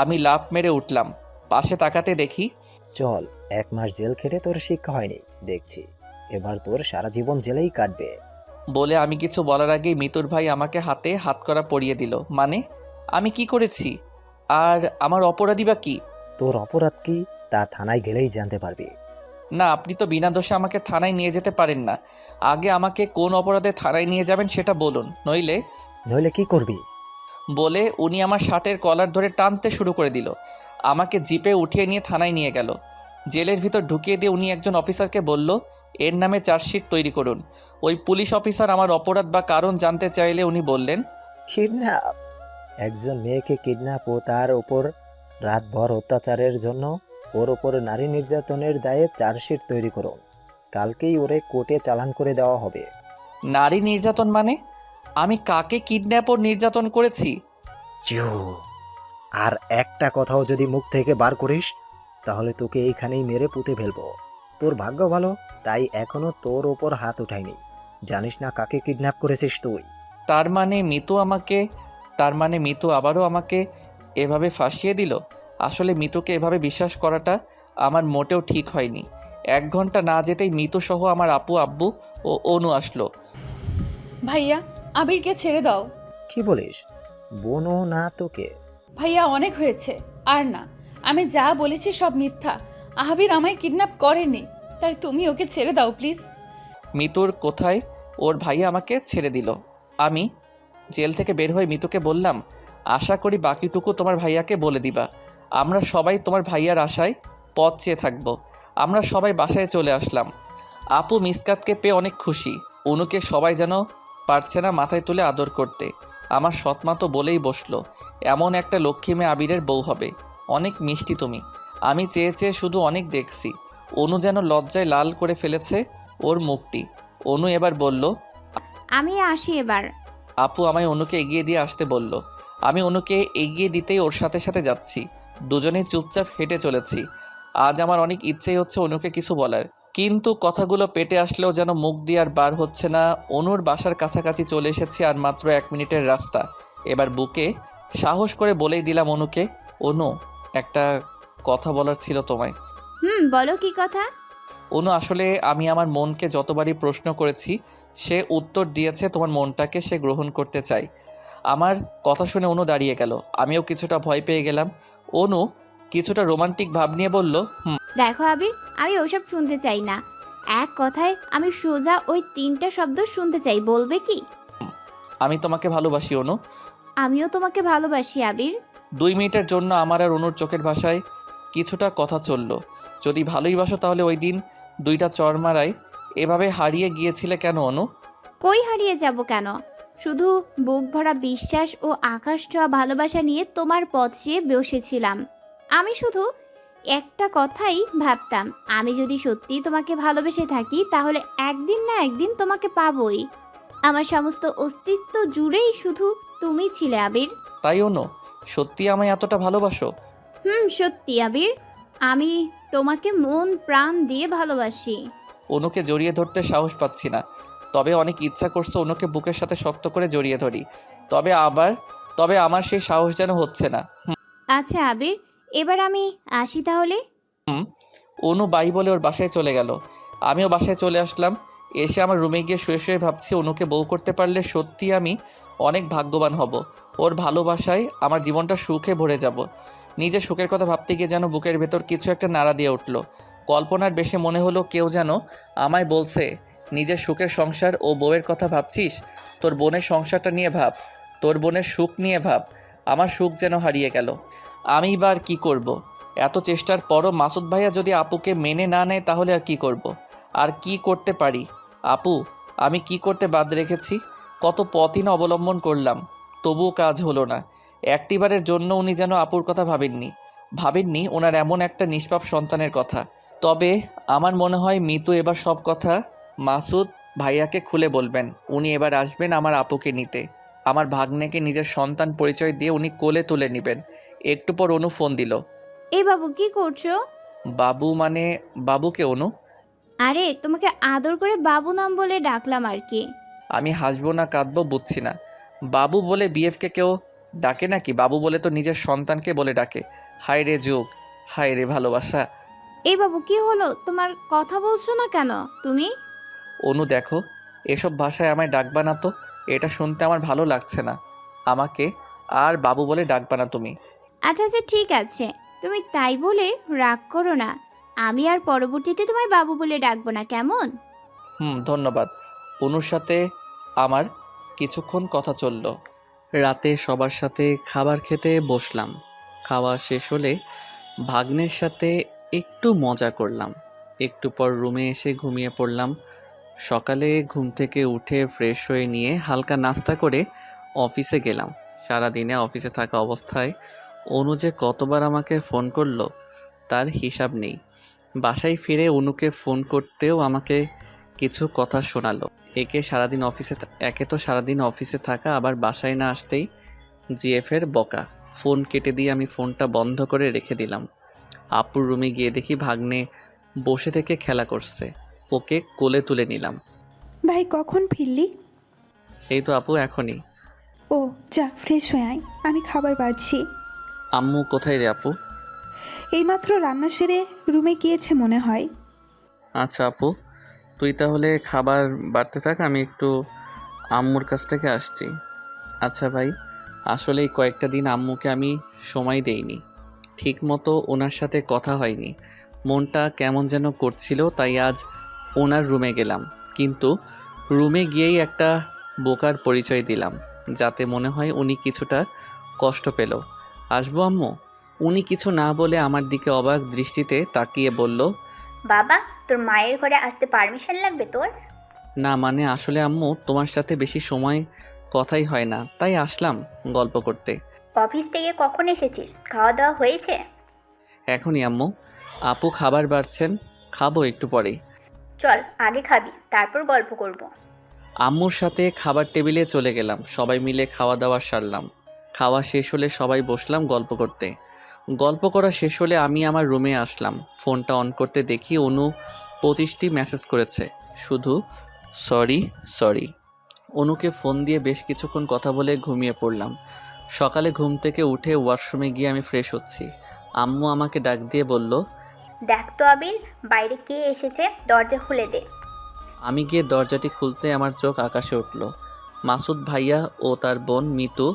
আমি লাফ মেরে উঠলাম। পাশে তাকাতে দেখি চল, 1 মাস জেল খেটে তোর শিক্ষা হয়নি দেখছি, এবার তোর সারা জীবন জেলেই কাটবে। বলে আমি কিছু বলার আগেই মিতুর ভাই আমাকে হাতে হাতকড়া পরিয়ে দিল। মানে আমি কি করেছি আর আমার অপরাধী বা কি? তোর অপরাধ কি তা থানায় গেলেই জানতে পারবি। না, আপনি তো বিনা দোষে আমাকে থানায় নিয়ে যেতে পারেন না। আগে আমাকে কোন অপরাধে থানায় নিয়ে যাবেন সেটা বলুন, নইলে কি করবি? বলে উনি আমার শার্টের কলার ধরে টানতে শুরু করে দিল। আমাকে জিপে উঠিয়ে নিয়ে থানায় নিয়ে গেল। জেলের ভিতর ঢুকিয়ে দিয়ে উনি একজন অফিসারকে বলল, এর নামে চার্জশিট তৈরি করুন। ওই পুলিশ অফিসার আমার অপরাধ বা কারণ জানতে চাইলে উনি বললেন, কিডন্যাপ? একজন মেয়েকে কিডন্যাপ ও তার উপর রাতভর অত্যাচারের জন্য ওর উপর নারী নির্যাতনের দায়ে চার্জশিট তৈরি করুন। কালকেই ওরে কোর্টে চালান করে দেওয়া হবে। নারী নির্যাতন মানে? আমি কাকে কিডন্যাপ ও নির্যাতন করেছি? জিউ, আর একটা কথাও যদি মুখ থেকে বার করিস তাহলে তোকে এইখানেই মেরে পুঁতে ফেলবো। তোর ভাগ্য ভালো, তাই এখনো তোর ওপর হাত উঠায়নি। জানিস না কাকে কিডন্যাপ করেছিস তুই? তার মানে মিতু আবারও আমাকে এভাবে ফাঁসিয়ে দিল। আসলে মিতুকে এভাবে বিশ্বাস করাটা আমার মোটেও ঠিক হয়নি। 1 ঘন্টা না যেতেই মিতু সহ আমার আপু, আব্বু ও অনু আসলো। ভাইয়া, আবিরকে ছেড়ে দাও। কি বলিস? বোনও না তোকে? ভাইয়া, অনেক হয়েছে, আর না। আমি যা বলেছি সব মিথ্যা। আবির আমায় কিডন্যাপ করেনি, তাই তুমি ওকে ছেড়ে দাও প্লিজ। মিতুর কোথায়? ওর ভাইয়া আমাকে ছেড়ে দিল। আমি জেল থেকে বের হয়ে মিতুকে বললাম, আশা করি বাকিটুকু তোমার ভাইয়াকে বলে দিবা। আমরা সবাই তোমার ভাইয়ার আশায় পথ চেয়ে থাকবো। আমরা সবাই বাসায় চলে আসলাম। আপু মিসকাতকে পেয়ে অনেক খুশি। অনুকে সবাই যেন পারছে না মাথায় তুলে আদর করতে। আমার সৎমা তো বলেই বসলো, এমন একটা লক্ষ্মী মেয়ে আবিরের বউ হবে। অনেক মিষ্টি তুমি। আমি চেয়ে চেয়ে শুধু অনেক দেখছি। অনু যেন লজ্জায় লাল করে ফেলেছে ওর মুখটি। অনু এবার বলল, আমি আসি এবার। আপু আমায় অনুকে এগিয়ে দিয়ে আসতে বলল। আমি অনুকে এগিয়ে দিতেই ওর সাথে সাথে যাচ্ছি। দুজনেই চুপচাপ হেঁটে চলেছি। আজ আমার অনেক ইচ্ছেই হচ্ছে অনুকে কিছু বলার, কিন্তু কথাগুলো পেটে আসলেও যেন মুখ দিয়ে আর বার হচ্ছে না। অনুর বাসার কাছাকাছি চলে এসেছি, আর মাত্র 1 মিনিটের রাস্তা। এবার বুকে সাহস করে বলেই দিলাম অনুকে, অনু, একটা কথা বলার ছিল তোমায়। বলো কি কথা? অনু, আসলে আমি আমার মনকে যতবারই প্রশ্ন করেছি সে উত্তর দিয়েছে তোমার মনটাকে সে গ্রহণ করতে চায়। আমার কথা শুনে অনু দাঁড়িয়ে গেল। আমিও কিছুটা ভয় পেয়ে গেলাম। অনু কিছুটা রোমান্টিক ভাব নিয়ে বলল, দেখো আবির, আমি ওসব শুনতে চাই না। এক কথায় আমি সোজা ওই 3টা শব্দ শুনতে চাই, বলবে কি? আমি তোমাকে ভালোবাসি অনু। আমিও তোমাকে ভালোবাসি আবির। 2 মিনিটের জন্য আমার আর অনুর চোখের ভাষায় কিছুটা কথা চলল। যদি ভালোই বাসো তাহলে ওই দিন 2টা চর মারায় এভাবে হারিয়ে গিয়েছিলে কেন অনু? কই হারিয়ে যাব কেন? শুধু বুক ভরা বিশ্বাস ও আকাশ ছোঁয়া ভালোবাসা নিয়ে তোমার পথ চেয়ে বসেছিলাম। আমি শুধু একটা কথাই ভাবতাম, আমি যদি সত্যি তোমাকে ভালোবেসে থাকি তাহলে একদিন না একদিন তোমাকে পাবোই। আমার সমস্ত অস্তিত্ব জুড়েই শুধু তুমি ছিলে আবির। তাই অনু, সত্যি আমায় এতটা ভালোবাসো? সত্যি আবির, আমি তোমাকে মন প্রাণ দিয়ে ভালোবাসি। অনুকে জড়িয়ে ধরতে সাহস পাচ্ছি না, তবে অনেক ইচ্ছা করছে অনুকে বুকের সাথে শক্ত করে জড়িয়ে ধরি। তবে আমার সেই সাহস যেন হচ্ছে না। আচ্ছা আবির, এবার আমি আসি তাহলে। অনু বাই বলে ওর বাসায় চলে গেল। আমিও বাসায় চলে আসলাম। এসে আমার রুমে গিয়ে শুয়ে শুয়ে ভাবছি, অনুকে বউ করতে পারলে সত্যি আমি অনেক ভাগ্যবান হব। ওর ভালোবাসায় আমার জীবনটা সুখে ভরে যাব। নিজের সুখের কথা ভাবতে গিয়ে যেন বুকের ভেতর কিছু একটা নাড়া দিয়ে উঠল। কল্পনার বেশি মনে হলো কেউ যেন আমায় বলছে, নিজের সুখের সংসার ও বউয়ের কথা ভাবছিস, তোর বোনের সংসারটা নিয়ে ভাব, তোর বোনের সুখ নিয়ে ভাব। আমার সুখ যেন হারিয়ে গেল। আমি এবার কি করব? এত চেষ্টার পরও মাসুদ ভাইয়া যদি আপুকে মেনে না নেয় তাহলে আর কি করব? আর কি করতে পারি? আপু, আমি কি করতে বাদ রেখেছি? কত পথই না অবলম্বন করলাম, তবুও কাজ হলো না। একটিবারের জন্য উনি যেন আপুর কথা ভাবেননি ওনার এমন একটা নিষ্পাপ সন্তানের কথা। তবে আমার মনে হয় মিতু এবার সব কথা মাসুদ ভাইয়াকে খুলে বলবেন। উনি এবার আসবেন আমার আপুকে নিতে। আমার ভাগ্নেকে নিজের সন্তান পরিচয় দিয়ে উনি কোলে তুলে নেবেন। একটু পর অনু ফোন দিল। এই বাবু কি করছো? বাবু মানে বাবুকে অনু? আরে তোমাকে আদর করে বাবু নাম বলে ডাকলাম আর কি। আমি হাসবো না কাঁদবো বুঝছি না। বাবু বলে বিএফকে কেউ ডাকে নাকি? বাবু বলে তো নিজের সন্তানকে বলে ডাকে। হায় রে যুগ, হায় রে ভালোবাসা। এই বাবু কি হলো, তোমার কথা বলছো না কেন তুমি? অনু দেখো, এসব ভাষায় আমায় ডাকবা না তো, এটা শুনতে আমার ভালো লাগছে না। আমাকে আর বাবু বলে ডাকবা না তুমি। আচ্ছা আচ্ছা ঠিক আছে, তুমি তাই বলে রাগ করো না। আমি আর পরবর্তীতে তোমায় বাবু বলে ডাকবো না, কেমন? ধন্যবাদ। অনুর সাথে আমার কিছুক্ষণ কথা চলল। রাতে সবার সাথে খাবার খেতে বসলাম। খাওয়া শেষ হলে ভাগ্নের সাথে একটু মজা করলাম। একটু পর রুমে এসে ঘুমিয়ে পড়লাম। সকালে ঘুম থেকে উঠে ফ্রেশ হয়ে নিয়ে হালকা নাস্তা করে অফিসে গেলাম। সারাদিনে অফিসে থাকা অবস্থায় অনু যে কতবার আমাকে ফোন করলো তার হিসাব নেই। বাসায় ফিরে অনুকে ফোন করতেও আমাকে কিছু কথা শোনালো। একে তো সারাদিন অফিসে থাকা, আবার বাসায় না আসতেই জিএফের বকা। ফোন কেটে দিয়ে আমি ফোনটা বন্ধ করে রেখে দিলাম। আপুর রুমে গিয়ে দেখি ভাগ্নে বসে থেকে খেলা করছে। ওকে কোলে তুলে নিলাম। ভাই কখন ফিরলি? এই তো আপু এখনই। ও যা ফ্রেশ হয়ে আয়, আমি খাবার বাড়ছি। আম্মু কোথায় রে আপু? এইমাত্র রান্না সেরে রুমে গিয়েছে মনে হয়। আচ্ছা আপু, তুই তাহলে খাবার বাড়তে থাক, আমি একটু আম্মুর কাছ থেকে আসছি। আচ্ছা ভাই, আসলে এই কয়েকটা দিন আম্মুকে আমি সময় দেইনি, ঠিক মতো ওনার সাথে কথা হয়নি। মনটা কেমন যেন করছিল, তাই আজ ওনার রুমে গেলাম। কিন্তু রুমে গিয়েই একটা বোকার পরিচয় দিলাম, যাতে মনে হয় উনি কিছুটা কষ্ট পেল। আসবো আম্মু? উনি কিছু না বলে আমার দিকে অবাক দৃষ্টিতে তাকিয়ে বলল, বাবা, তোর মায়ের ঘরে আসতে পারমিশন লাগবে তোর? না মানে আসলে আম্মু তোমার সাথে বেশি সময় কথাই হয় না, তাই আসলাম গল্প করতে। অফিস থেকে কখন এসেছিস? খাওয়া দাওয়া হয়েছে? এখনই আম্মু। আপু খাবার বাড়ছেন, খাবো একটু পরেই। চল আগে খাবি, তারপর গল্প করব। আম্মুর সাথে খাবার টেবিলে চলে গেলাম। সবাই মিলে খাওয়া দাওয়া সারলাম। খাওয়া শেষ হলে সবাই বসলাম গল্প করতে। গল্প করা শেষ হলে আমি আমার রুমে আসলাম। ফোনটা অন করতে দেখি অনু 25টি মেসেজ করেছে, শুধু সরি সরি। অনুকে ফোন দিয়ে বেশ কিছুক্ষণ কথা বলে ঘুমিয়ে পড়লাম। সকালে ঘুম থেকে উঠে ওয়াশরুমে গিয়ে আমি ফ্রেশ হচ্ছি। আম্মু আমাকে ডাক দিয়ে বলল, দেখ তো আবির, বাইরে কে এসেছে, দরজা খুলে দে। আমি গিয়ে দরজাটি খুলতে আমার চোখ আকাশে উঠল। মাসুদ ভাইয়া ও তার বোন মিতু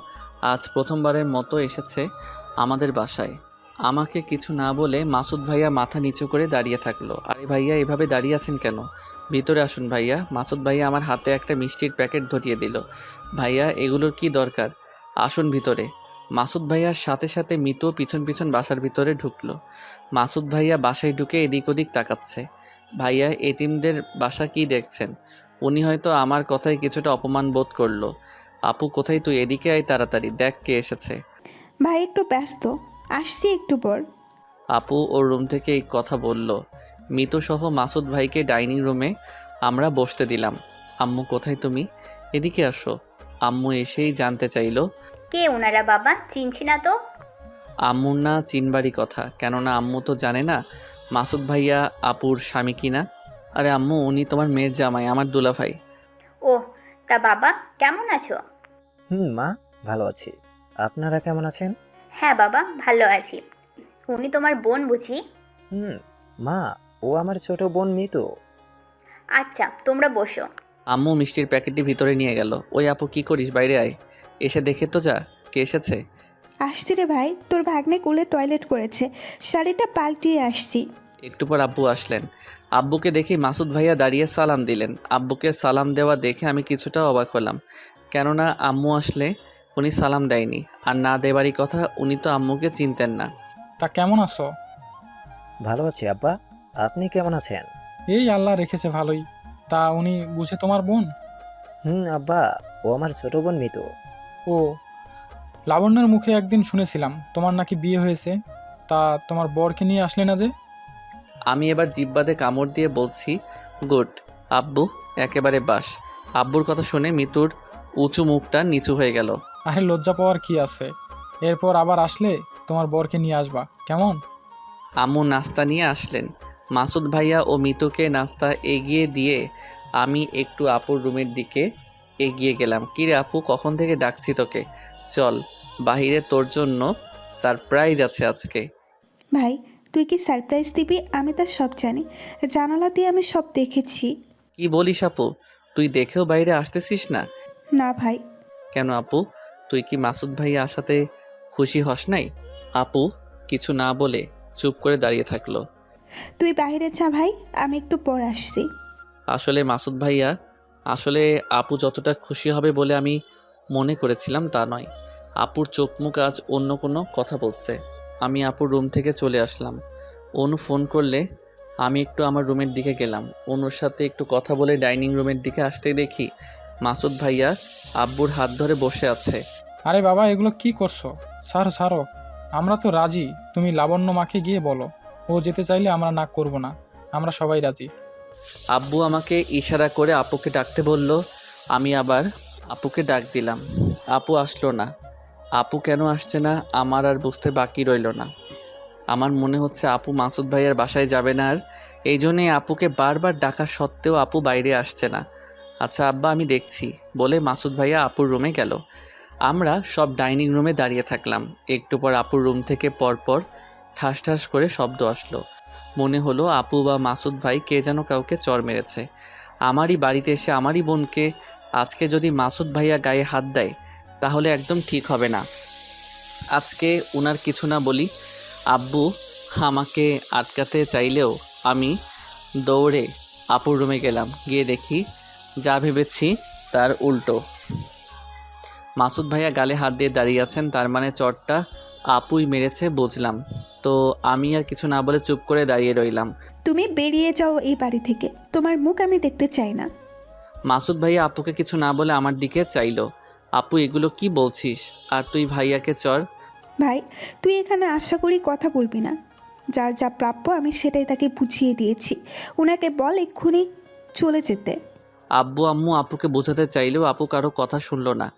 আজ প্রথমবারের মতো এসেছে আমাদের বাসায়। আমাকে কিছু না বলে মাসুদ ভাইয়া মাথা নিচু করে দাঁড়িয়ে থাকলো। আরে ভাইয়া, এভাবে দাঁড়িয়ে আছেন কেন? ভিতরে আসুন ভাইয়া। মাসুদ ভাইয়া আমার হাতে একটা মিষ্টির প্যাকেট ধরিয়ে দিল। ভাইয়া, এগুলোর কি দরকার? আসুন ভিতরে। মাসুদ ভাইয়ার সাথে সাথে মিতু পিছন পিছন বাসার ভিতরে ঢুকলো। মাসুদ ভাইয়া বাসায় ঢুকে এদিক ওদিক তাকাচ্ছে। ভাইয়া, এতিমদের বাসা কি দেখছেন? উনি হয়তো আমার কথায় কিছুটা অপমান বোধ করলো। আপু কোথায় তুই? এদিকে আয় তাড়াতাড়ি, দেখ কে এসেছে। ভাই একটু ব্যস্ত, আসছি একটু পর। আপু ওর রুম থেকে এই কথা বলল। মিতু সহ মাসুদ ভাইকে ডাইনিং রুমে আমরা বসতে দিলাম। আম্মু কোথায় তুমি? এদিকে আসো। আম্মু এসেই জানতে চাইলো, কে ওনারা বাবা? চিনছি না তো। আম্মুর না চিনবারই কথা, কেননা আম্মু তো জানে না মাসুদ ভাইয়া আপুর স্বামী কিনা। আরে আম্মু, উনি তোমার মেয়ের জামাই, আমার দুলাভাই। ও, তা বাবা কেমন আছো? মা, ভালো আছি। আপনারা কেমন আছেন? হ্যাঁ বাবা, ভালো আছি। উনি তোমার বোন বুঝি? মা, ও আমার ছোট বোন মিতু। আচ্ছা, তোমরা বসো। আম্মু মিষ্টির প্যাকেটটি ভিতরে নিয়ে গেল। ওই আপু কি করিস? বাইরে আয়, এসে দেখে তো যা কে এসেছে। আসছি রে ভাই, তোর ভাগ্নে কোলে টয়লেট করেছে, শাড়িটা পাল্টিয়ে আসছি। একটু পর আব্বু আসলেন। আব্বুকে দেখে মাসুদ ভাইয়া দাঁড়িয়ে সালাম দিলেন। আব্বুকে সালাম দেওয়া দেখে আমি কিছুটা অবাক হলাম, কেননা আম্মু আসলে উনি সালাম দেয়নি, আর না দেবারই কথা, উনি তো আম্মুকে চিনতেন না। তা কেমন আছো? ভালো আছি আব্বা, আপনি কেমন আছেন? এই আল্লাহ রেখেছে ভালোই। তা উনি বুঝে তোমার বোন? আব্বা, ও আমার ছোট বোন মিতু। ও, লাবণ্যের মুখে একদিন শুনেছিলাম তোমার নাকি বিয়ে হয়েছে। তা তোমার বরকে নিয়ে আসলে না যে? আমি এবার জিব্বাতে কামড় দিয়ে বলছি, গুড আব্বু, একেবারে বাস। আব্বুর কথা শুনে মিতুর উঁচু মুখটা নিচু হয়ে গেল। আরে লজ্জা পাওয়ার কি আছে? এরপর আবার আসলে তোমার বরকে নিয়ে আসবা, কেমন? আম্মু নাস্তা নিয়ে আসলেন। মাসুদ ভাইয়া ও মিতুকে নাস্তা এগিয়ে দিয়ে আমি একটু আপুর রুমের দিকে এগিয়ে গেলাম। কিরে আপু, কখন থেকে ডাকছি তোকে, চল বাহিরে, তোর জন্য সারপ্রাইজ আছে আজকে। ভাই তুই কি সারপ্রাইজ দিবি আমি তা সব জানি, জানালা দিয়ে আমি সব দেখেছি। কি বলিস আপু, তুই দেখেও বাইরে আসতেছিস না? না ভাই। কেন আপু, তুই কি মাসুদ ভাইয়া আসাতে খুশি হস নাই? আপু কিছু না বলে চুপ করে দাঁড়িয়ে থাকলো। তুই বাইরে যা ভাই, আমি একটু পর আসছি। আসলে মাসুদ ভাইয়া, আসলে আপু যতটা খুশি হবে বলে আমি মনে করেছিলাম তা নয়। আপুর চোখ মুখ আজ অন্য কোনো কথা বলছে। আমি আপুর রুম থেকে চলে আসলাম। অনু ফোন করলে আমি একটু আমার রুমের দিকে গেলাম। অনুর সাথে একটু কথা বলে ডাইনিং রুমের দিকে আসতেই দেখি মাসুদ ভাইয়া আব্বুর হাত ধরে বসে আছে। আরে বাবা, এগুলো কি করছো? ছাড়ো ছাড়ো, আমরা তো রাজি। তুমি লাবণ্য মাকে গিয়ে বলো, ও যেতে চাইলে আমরা না করব না, আমরা সবাই রাজি। আব্বু আমাকে ইশারা করে আপুকে ডাকতে বলল। আমি আবার আপুকে ডাক দিলাম, আপু আসলো না। আপু কেন আসছে না আমার আর বুঝতে বাকি রইল না। আমার মনে হচ্ছে আপু মাসুদ ভাইয়ার বাসায় যাবে না, আর এই জন্যে আপুকে বারবার ডাকা সত্ত্বেও আপু বাইরে আসছে না। আচ্ছা আব্বা, আমি দেখছি বলে মাসুদ ভাইয়া আপুর রুমে গেল। আমরা সব ডাইনিং রুমে দাঁড়িয়ে থাকলাম। একটু পর আপুর রুম থেকে পরপর ঠাস ঠাস করে শব্দ আসলো। মনে হলো আপু বা মাসুদ ভাই কে যেন কাউকে চর মেরেছে। আমারই বাড়িতে এসে আমারই বোনকে আজকে যদি মাসুদ ভাইয়া গায়ে হাত দেয় তাহলে একদম ঠিক হবে না। আজকে উনার কিছু না বলি, আব্বু আমাকে আটকাতে চাইলেও আমি দৌড়ে আপুর রুমে গেলাম। গিয়ে দেখি যা ভেবেছি তার উল্টো। মাসুদ ভাইয়া গালে হাত দিয়ে দাঁড়িয়ে আছেন, তার মানে চরটা আপুই মেরেছে বুঝলাম। তো আমি আর কিছু না বলে চুপ করে দাঁড়িয়ে রইলাম। তুমি বেরিয়ে যাও এই বাড়ি থেকে, তোমার মুখ আমি দেখতে চাই না। মাসুদ ভাইয়া আপুকে কিছু না বলে আমার দিকে চাইলো। আপু এগুলো কি বলছিস? আর তুই ভাইয়াকে চর। ভাই তুই এখানে আশা করি কথা বলবি না, যার যা প্রাপ্য আমি সেটাই তাকে বুঝিয়ে দিয়েছি। ওনাকে বল এক্ষুনি চলে যেতে। আব্বু আম্মু আপুকে বোঝাতে চাইলেও আপু কারো কথা শুনলো না।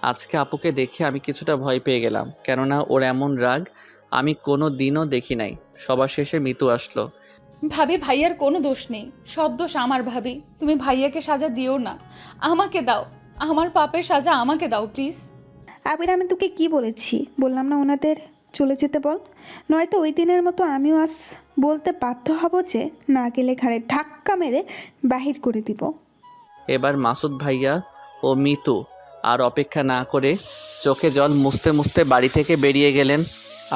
আজকে আপুকে দেখে আমি কিছুটা ভয় পেয়ে গেলাম, কেননা ওর এমন রাগ আমি কোনো দিনও দেখি নাই। সবার শেষে মিতু আসলো। ভাবি, ভাইয়ার কোনো দোষ নেই, সব দোষ আমার। ভাবি তুমি ভাইয়াকে সাজা দিও না, আমাকে দাও, আমার পাপের সাজা আমাকে দাও প্লিজ। আবির আমি তোকে কি বলেছি, বললাম না ওনাদের চলে যেতে বল, নয়তো ওই দিনের মতো আমিও আজ বলতে বাধ্য হব যে না গেলে ঘাড়ে ধাক্কা মেরে বাহির করে দিব। এবার মাসুদ ভাইয়া ও মিতু আর অপেক্ষা না করে চোখে জল মুছতে মুছতে বাড়ি থেকে বেরিয়ে গেলেন।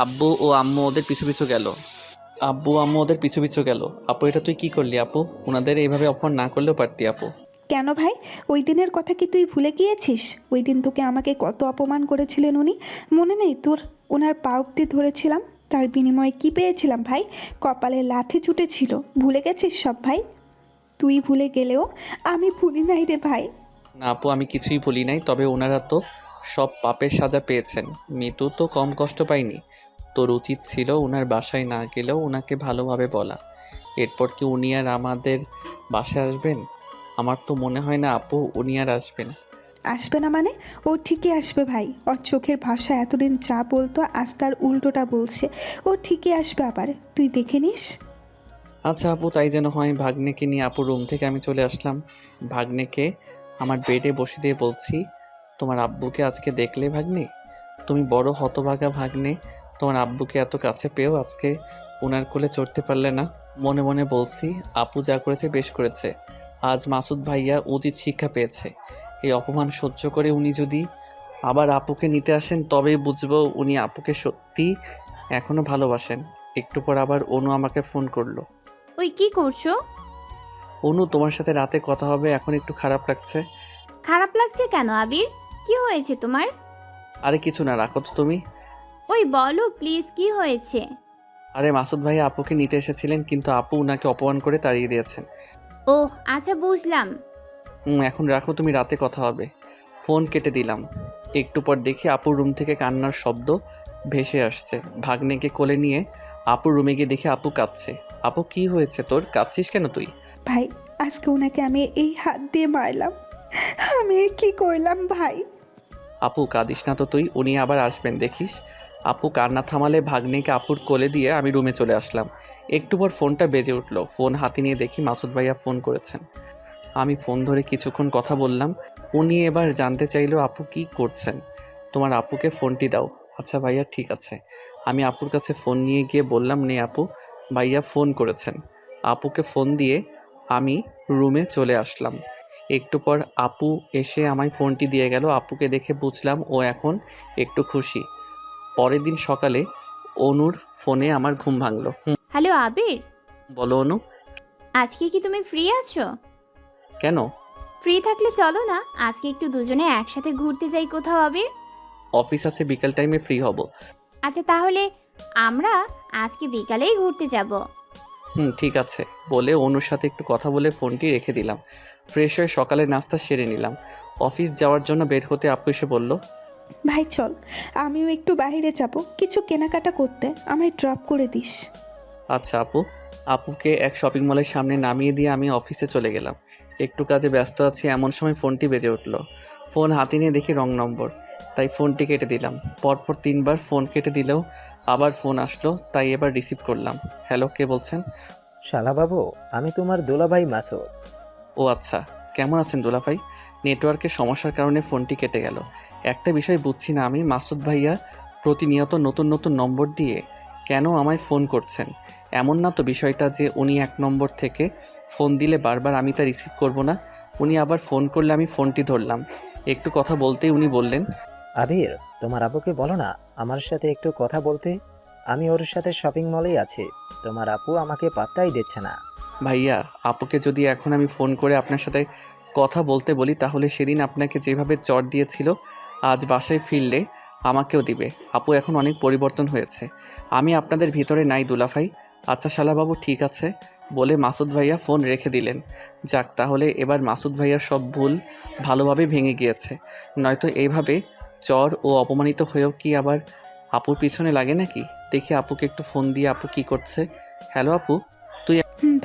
আব্বু ও আম্মু ওদের পিছু পিছু গেল। আপু এটা তুই কি করলি আপু? ওনাদের এইভাবে অপমান না করলেও পারতি আপু। কেন ভাই, ওই দিনের কথা কি তুই ভুলে গিয়েছিস? ওই দিন তোকে আমাকে কত অপমান করেছিলেন উনি, মনে নেই তোর? ওনার পা অব্দি ধরেছিলাম, তার বিনিময়ে কি পেয়েছিলাম ভাই? কপালে লাথি ছুটেছিল, ভুলে গেছিস সব ভাই? তুই ভুলে গেলেও আমি ভুলি নাই রে ভাই। না আপু, আমি কিছুই বলি নাই, তবে ওনারা তো সব পাপের সাজা পেয়েছেন। মিতু তো কম কষ্ট পায়নি। তোর উচিত ছিল ওনার বাসায় না গেলেও ওনাকে ভালোভাবে বলা। এরপর কি উনি আর আমাদের বাসায় আসবেন? আমার তো মনে হয় না আপু উনি আর আসবেন। আসবে না মানে? ও ঠিকই আসবে ভাই, ওর চোখের ভাষা এতদিন যা বলতো আজ তার উল্টোটা বলছে। ও ঠিকই আসবে আবার, তুই দেখে নিস। আচ্ছা আপু, তাই যেন হয়। ভাগ্নেকে নিয়ে আপুর রুম থেকে আমি চলে আসলাম। ভাগ্নেকে আমার বেডে বসে দিয়ে বলছি, তোমার আব্বুকে আজকে দেখলে ভাগ্নে? তুমি বড় হতভাগা ভাগ্নে, তোমার আব্বুকে এত কাছে পেয়েও আজকে ওনার কোলে চড়তে পারলে না। মনে মনে বলছি, আপু যা করেছে বেশ করেছে। আজ মাসুদ ভাইয়া উচিত শিক্ষা পেয়েছে। এই অপমান সহ্য করে উনি যদি আবার আপুকে নিতে আসেন তবেই বুঝবো উনি আপুকে সত্যি এখনও ভালোবাসেন। একটু পর আবার অনু আমাকে ফোন করলো। ওই কি করছো? অনু, তোমার সাথে রাতে কথা হবে, এখন একটু খারাপ লাগছে। খারাপ লাগছে কেন আবির? কি হয়েছে তোমার? আরে কিছু না, রাখো তো তুমি। ওই বলো প্লিজ, কি হয়েছে? আরে মাসুদ ভাইয়া আপুকে নিতে এসেছিলেন, কিন্তু আপু উনাকে অপমান করে তাড়িয়ে দিয়েছেন। ও আচ্ছা, বুঝলাম। এখন রাখো তুমি, রাতে কথা হবে। ফোন কেটে দিলাম। একটু পর দেখি আপুর রুম থেকে কান্নার শব্দ ভেসে আসছে। ভাগ্নেকে কোলে নিয়ে আপুর রুমে গিয়ে দেখি আপু কাঁদছে। আপু কি হয়েছে তোর, কাঁদছিস কেন তুই? ভাই আজকে ওনাকে আমি এই হাত দিয়ে মারলাম, আমি এ কি করলাম ভাই? আপু কাঁদিস না তো তুই, উনি আবার আসবেন দেখিস। আপু কান্না থামালে ভাগ্নেকে আপুর কোলে দিয়ে আমি রুমে চলে আসলাম। একটু পর ফোনটা বেজে উঠলো। ফোন হাতে নিয়ে দেখি মাসুদ ভাইয়া ফোন করেছেন। আমি ফোন ধরে কিছুক্ষণ কথা বললাম। উনি এবার জানতে চাইলো আপু কি করছেন। তোমার আপুকে ফোনটি দাও। আচ্ছা ভাইয়া ঠিক আছে। আমি আপুর কাছে ফোন নিয়ে গিয়ে বললাম, নে আপু, ভাইয়া ফোন করেছেন। আপুকে ফোন দিয়ে আমি রুমে চলে আসলাম। একটু পর আপু এসে আমায় ফোনটি দিয়ে গেল। আপুকে দেখে বুঝলাম ও এখন একটু খুশি। পরের দিন সকালে অনুর ফোনে আমার ঘুম ভাঙলো। হ্যালো আবির, বলো অনু। আজকে কি তুমি ফ্রি আছো? কেন? ফ্রি থাকলে চলো না, আজকে একটু দুজনে একসাথে ঘুরতে যাই কোথাও আবির। অফিস আছে, বিকাল টাইমে ফ্রি হব। আচ্ছা তাহলে আমরা আজকে বিকালেই ঘুরতে যাব। ঠিক আছে বলে অনুর সাথে একটু কথা বলে ফোনটি রেখে দিলাম। ফ্রেশ হয়ে সকালে নাস্তা সেরে নিলাম। অফিস যাওয়ার জন্য বের হতে আপু এসে বলল, ভাই চল, আমিও একটু বাইরে যাব কিছু কেনাকাটা করতে, আমায় ড্রপ করে দিস। আচ্ছা আপু। আপুকে এক শপিং মলের সামনে নামিয়ে দিয়ে আমি অফিসে চলে গেলাম। একটু কাজে ব্যস্ত আছি, এমন সময় ফোনটি বেজে উঠল। ফোন হাতে নিয়ে দেখি রং নম্বর, তাই ফোনটি কেটে দিলাম। পরপর 3বার ফোন কেটে দিলেও আবার ফোন আসলো, তাই এবার রিসিভ করলাম। হ্যালো, কে বলছেন? শালাবাবু, আমি তোমার দুলাভাই মাসুদ। ও আচ্ছা, কেমন আছেন দুলাভাই? নেটওয়ার্কের সমস্যার কারণে ফোনটি কেটে গেল। একটা বিষয় বুঝছি না আমি, মাসুদ ভাইয়া প্রতিনিয়ত নতুন নতুন নম্বর দিয়ে কেন আমায় ফোন করছেন? এমন না তো বিষয়টা যে উনি এক নম্বর থেকে ফোন দিলে বারবার আমি তা রিসিভ করব না। উনি আবার ফোন করলে আমি ফোনটি ধরলাম। একটু কথা বলতেই উনি বললেন, আবির, তোমার আপুকে বলো না আমার সাথে একটু কথা বলতে। আমি ওর সাথে শপিং মলেই আছি, তোমার আপু আমাকে পাত্তাই দিচ্ছে না। ভাইয়া আপুকে যদি এখন আমি ফোন করে আপনার সাথে কথা বলতে বলি, তাহলে সেদিন আপনাকে যেভাবে চট দিয়েছিল আজ বাসায় ফিরলে আমাকেও দিবে। আপু এখন অনেক পরিবর্তন হয়েছে, আমি আপনাদের ভিতরে নাই দুলাভাই। আচ্ছা শালাবাবু ঠিক আছে বলে মাসুদ ভাইয়া ফোন রেখে দিলেন। যাক, তাহলে এবার মাসুদ ভাইয়ার সব ভুল ভালোভাবে ভেঙে গিয়েছে। নয়তো এইভাবে চর ও অপমানিত হয়েও কি আবার আপুর পিছনে লাগে নাকি? দেখি আপুকে একটু ফোন দিয়ে আপু কি করছে। হ্যালো আপু,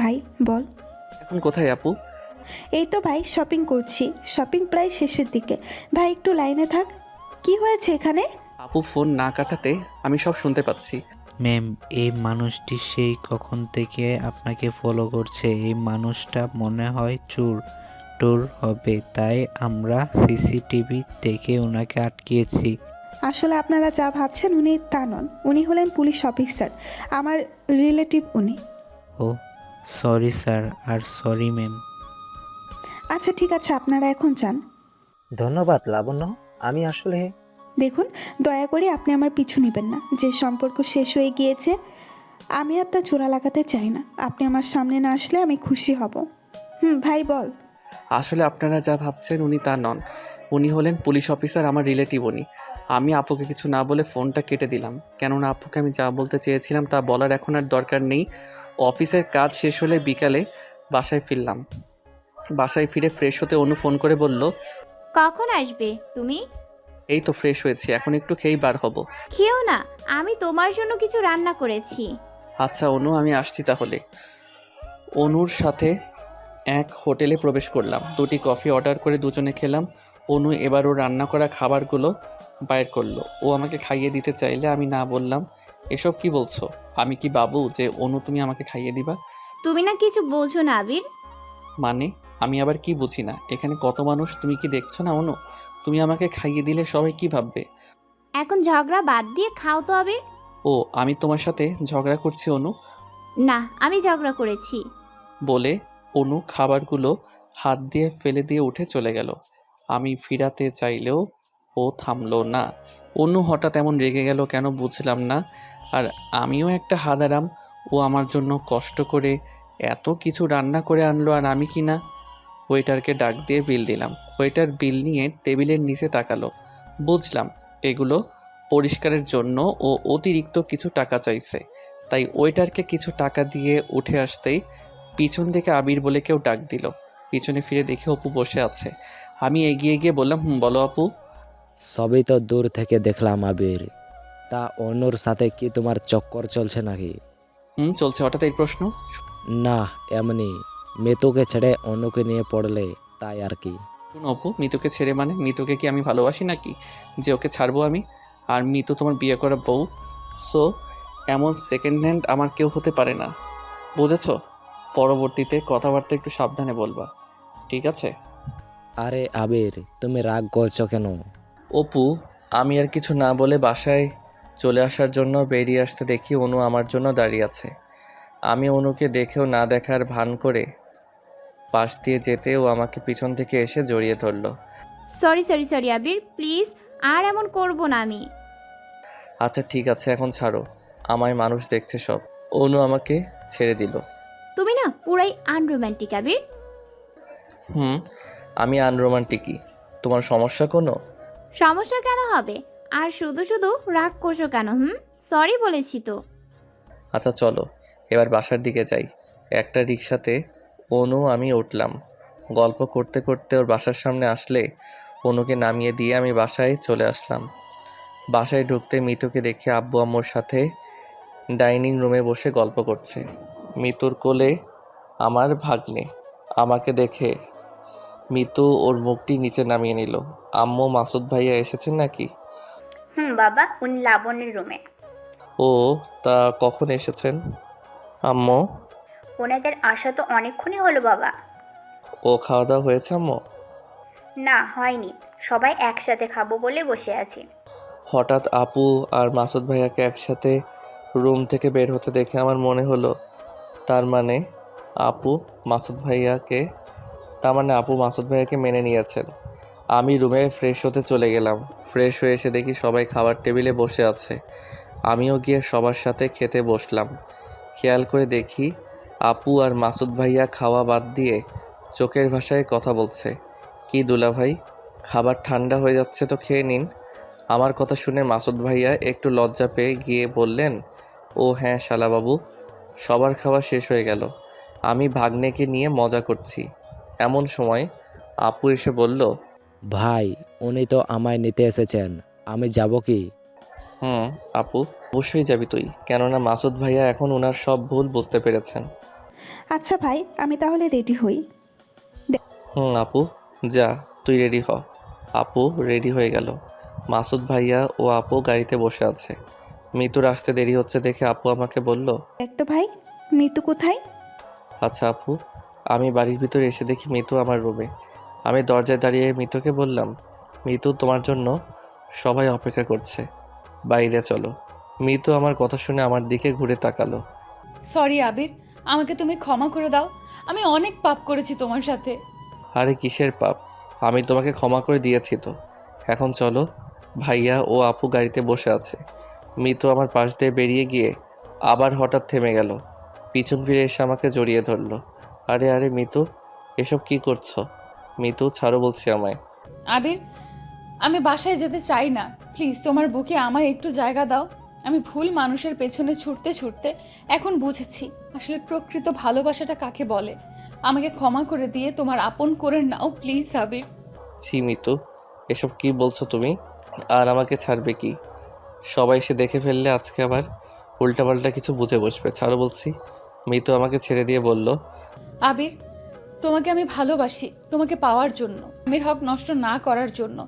ভাই বল। এখন কোথায় আপু? এই তো ভাই শপিং করছি, শপিং প্রায় শেষের দিকে। ভাই একটু লাইনে থাক। কি হয়েছে এখানে? আপু ফোন না কাটাতে আমি সব শুনতে পাচ্ছি। ম্যাম, এই মানুষটি সেই কখন থেকে আপনাকে ফলো করছে। এই মানুষটা মনে হয় চোর টোর হবে, তাই আমরা সিসিটিভি দেখে ওনাকে আটকিয়েছি। আসলে আপনারা যা ভাবছেন উনি তা নন, উনি হলেন পুলিশ অফিসার, আমার রিলেটিভ উনি। ও সরি স্যার, আর সরি ম্যাম। আচ্ছা ঠিক আছে, আপনারা এখন যান। ধন্যবাদ লাবণ্য। আমি আসলে দেখুন, দয়া করে আপনি আমার পিছু নেবেন না। যে সম্পর্ক শেষ হয়ে গিয়েছে আমি আর তা চোরা লাগাতে চাই না। আপনি আমার সামনে না আসলে আমি খুশি হব। ভাই বল। আসলে আপনারা যা ভাবছেন উনি তা নন। উনি হলেন পুলিশ অফিসার, আমার রিলেটিভ উনি। আমি আপুকে কিছু না বলে ফোনটা কেটে দিলাম, কেননা আপুকে আমি যা বলতে চেয়েছিলাম তা বলার এখন আর দরকার নেই। অফিসের কাজ শেষ হলে বিকালে বাসায় ফিরলাম। বাসায় ফিরে ফ্রেশ হতে অনু ফোন করে বলল, কখন আসবে তুমি? এই তো ফ্রেশ হয়েছি, এখন একটু খেয়েই বার হব। খেও না, আমি তোমার জন্য কিছু রান্না করেছি। আচ্ছা অনু, আমি আসছি তাহলে। অনুর সাথে এক হোটেলে প্রবেশ করলাম। 2টি কফি অর্ডার করে দুজনে খেলাম। অনু এবার ওর রান্না করা খাবারগুলো বাইর করলো। ও আমাকে খাইয়ে দিতে চাইলে আমি না বললাম। এসব কি বলছো? আমি কি বাবু যে অনু তুমি আমাকে খাইয়ে দিবা? তুমি না কিছু বোঝো না আবির। মানে আমি আবার কি বুঝি না? এখানে কত মানুষ, তুমি কি দেখছো না অনু? তুমি আমাকে খাইয়ে দিলে সবাই কি ভাববে? এখন ঝগড়া বাদ দিয়ে খাও তো আবির। ও আমি তোমার সাথে ঝগড়া করছি অনু? না, আমি ঝগড়া করেছি। বলে অনু খাবারগুলো হাত দিয়ে ফেলে দিয়ে উঠে চলে গেল। আমি ফিরাতে চাইলেও ও থামলো না। অনু হঠাৎ এমন রেগে গেল কেন বুঝলাম না। আর আমিও একটা হাদারাম, ও আমার জন্য কষ্ট করে এত কিছু রান্না করে আনলো আর আমি কি না। ওয়েটারকে ডাক দিয়ে বিল দিলাম। ওয়েটার বিল নিয়ে টেবিলের নিচে তাকালো। বুঝলাম এগুলো পরিষ্কারের জন্য ও অতিরিক্ত কিছু টাকা চাইছে, তাই ওয়েটারকে কিছু টাকা দিয়ে উঠে আসতেই পিছন থেকে আবির বলে কেউ ডাক দিল। পিছনে ফিরে দেখে অপু বসে আছে। আমি এগিয়ে গিয়ে বললাম, বলো আপু। সবই তো দূর থেকে দেখলাম আবির। তা অনুর সাথে কি তোমার চক্কর চলছে নাকি? চলছে। হঠাৎ এই প্রশ্ন? না, এমনি মেতুকে ছেড়ে অনুকে নিয়ে পড়লে তাই আর কি। শুনো অপু, মিতুকে ছেড়ে মানে মিতুকে কি আমি ভালোবাসি নাকি যে ওকে ছাড়বো আমি? আর মিতু তোমার বিয়ে করা বউ, সো এমন সেকেন্ড হ্যান্ড আমার কেউ হতে পারে না, বুঝেছো? পরবর্তীতে কথাবার্তা একটু সাবধানে বলবা, ঠিক আছে? আরে আবির, তুমি রাগ করছো কেন? অপু, আমি আর কিছু না বলে বাসায় চলে আসার জন্য বেরিয়ে আসতে দেখি অনু আমার জন্য দাঁড়িয়ে আছে। আমি অনুকে দেখেও না দেখার ভান করে পাশ দিয়ে যেতে ও আমাকে পিছন থেকে এসে জড়িয়ে ধরলো। Sorry sorry sorry Abir, please আর এমন করব না আমি। আচ্ছা ঠিক আছে, এখন ছাড়ো, আমায় মানুষ দেখছে সব। অনু আমাকে ছেড়ে দিল। তুমি না পুরাই আনরোম্যান্টিক আবির। আমি আনরোমান্টিকই। তোমার সমস্যা কোনো? সমস্যা কেন হবে? আর শুধু শুধু রাগ করছো কেন? সরি বলেছি তো। আচ্ছা চলো এবার বাসার দিকে যাই। একটা রিক্সাতে অনু আমি উঠলাম। গল্প করতে করতে ওর বাসার সামনে আসলে অনুকে নামিয়ে দিয়ে আমি বাসায় চলে আসলাম। বাসায় ঢুকতে মিতুকে দেখে আব্বু আম্মুর সাথে ডাইনিং রুমে বসে গল্প করছে। মিতুর কোলে আমার ভাগ্নে। আমাকে দেখে মিতু ওর মুখটি নিচে নামিয়ে নিল। আম্মু, মাসুদ ভাইয়া এসেছেন নাকি? বাবা, উনি লাবণ্যের রুমে। ও, তা কখন এসেছেন আম্মু? ওনাদের আসা তো অনেকক্ষণই হলো বাবা। ও, খাওয়া দাওয়া হয়েছে আম্মু? না, হয়নি, সবাই একসাথে খাবো বলে বসে আছি। হঠাৎ আপু আর মাসুদ ভাইয়াকে একসাথে রুম থেকে বের হতে দেখে আমার মনে হলো তার মানে আপু মাসুদ ভাইয়াকে মেনে নিয়েছেন। আমি রুমে ফ্রেশ হতে চলে গেলাম। ফ্রেশ হয়ে এসে দেখি সবাই খাবার টেবিলে বসে আছে। আমিও গিয়ে সবার সাথে খেতে বসলাম। খেয়াল করে দেখি আপু আর মাসুদ ভাইয়া খাওয়া বাদ দিয়ে চোখের ভাষায় কথা বলছে। কি দুলা ভাই, খাবার ঠান্ডা হয়ে যাচ্ছে তো খেয়ে নিন। আমার কথা শুনে মাসুদ ভাইয়া একটু লজ্জা পেয়ে গিয়ে বললেন, ও হ্যাঁ শালাবাবু। সবার খাওয়া শেষ হয়ে গেল। আমি ভাগ্নেকে নিয়ে মজা করছি, এমন সময় আপু এসে বলল, ভাই, উনি তো আমায় নিতে এসেছেন, আমি যাব কি? আপু অবশ্যই যাবি তুই, কেননা মাসুদ ভাইয়া এখন ওনার সব ভুল বুঝতে পেরেছেন। আচ্ছা ভাই, আমি তাহলে রেডি হই। আপু যা, তুই রেডি হ। আপু রেডি হয়ে গেল। মাসুদ ভাইয়া ও আপু গাড়িতে বসে আছে। মিতুর আসতে দেরি হচ্ছে দেখে আপু আমাকে বলল, দেখ তো ভাই, মিতু কোথায়? আচ্ছা আপু। আমি বাড়ির ভিতরে এসে দেখি মিতু আমার রুমে। আমি দরজায় দাঁড়িয়ে মিতুকে বললাম, মিতু তোমার জন্য সবাই অপেক্ষা করছে, বাইরে চলো। মিতু আমার কথা শুনে আমার দিকে ঘুরে তাকালো। সরি আবির, আমাকে তুমি ক্ষমা করে দাও। আমি অনেক পাপ করেছি তোমার সাথে। আরে কিসের পাপ, আমি তোমাকে ক্ষমা করে দিয়েছি তো। এখন চলো। ভাইয়া ও আপু গাড়িতে বসে আছে। মিতু আমার পাশ দিয়ে বেরিয়ে গিয়ে আবার হঠাৎ থেমে গেল। পিছন ফিরে এসে আমাকে জড়িয়ে ধরলো। আরে আরে মিতু, এসব কি করছো? মিতু ছাড়ো বলছি আমায়। আবির, আমি বাসায় যেতে চাই না, প্লিজ তোমার বুকে আমায় একটু জায়গা দাও। আমি ভুল মানুষের পেছনে ছুটতে ছুটতে এখন বুঝেছি আসলে প্রকৃত ভালোবাসাটা কাকে বলে। আমাকে ক্ষমা করে দিয়ে তোমার আপন করে নাও প্লিজ আবির। ছি মিতু, এসব কি বলছো তুমি? আর আমাকে ছাড়বে কি? সবাই এসে দেখে ফেললে আজকে আবার উল্টাপাল্টা কিছু বুঝে বসবে। ছাড়ো বলছি। মিতু আমাকে ছেড়ে দিয়ে বলল, আবির, তোমাকে আমি ভালোবাসি, তোমাকে পাওয়ার জন্য, আমির হক নষ্ট না করার জন্য।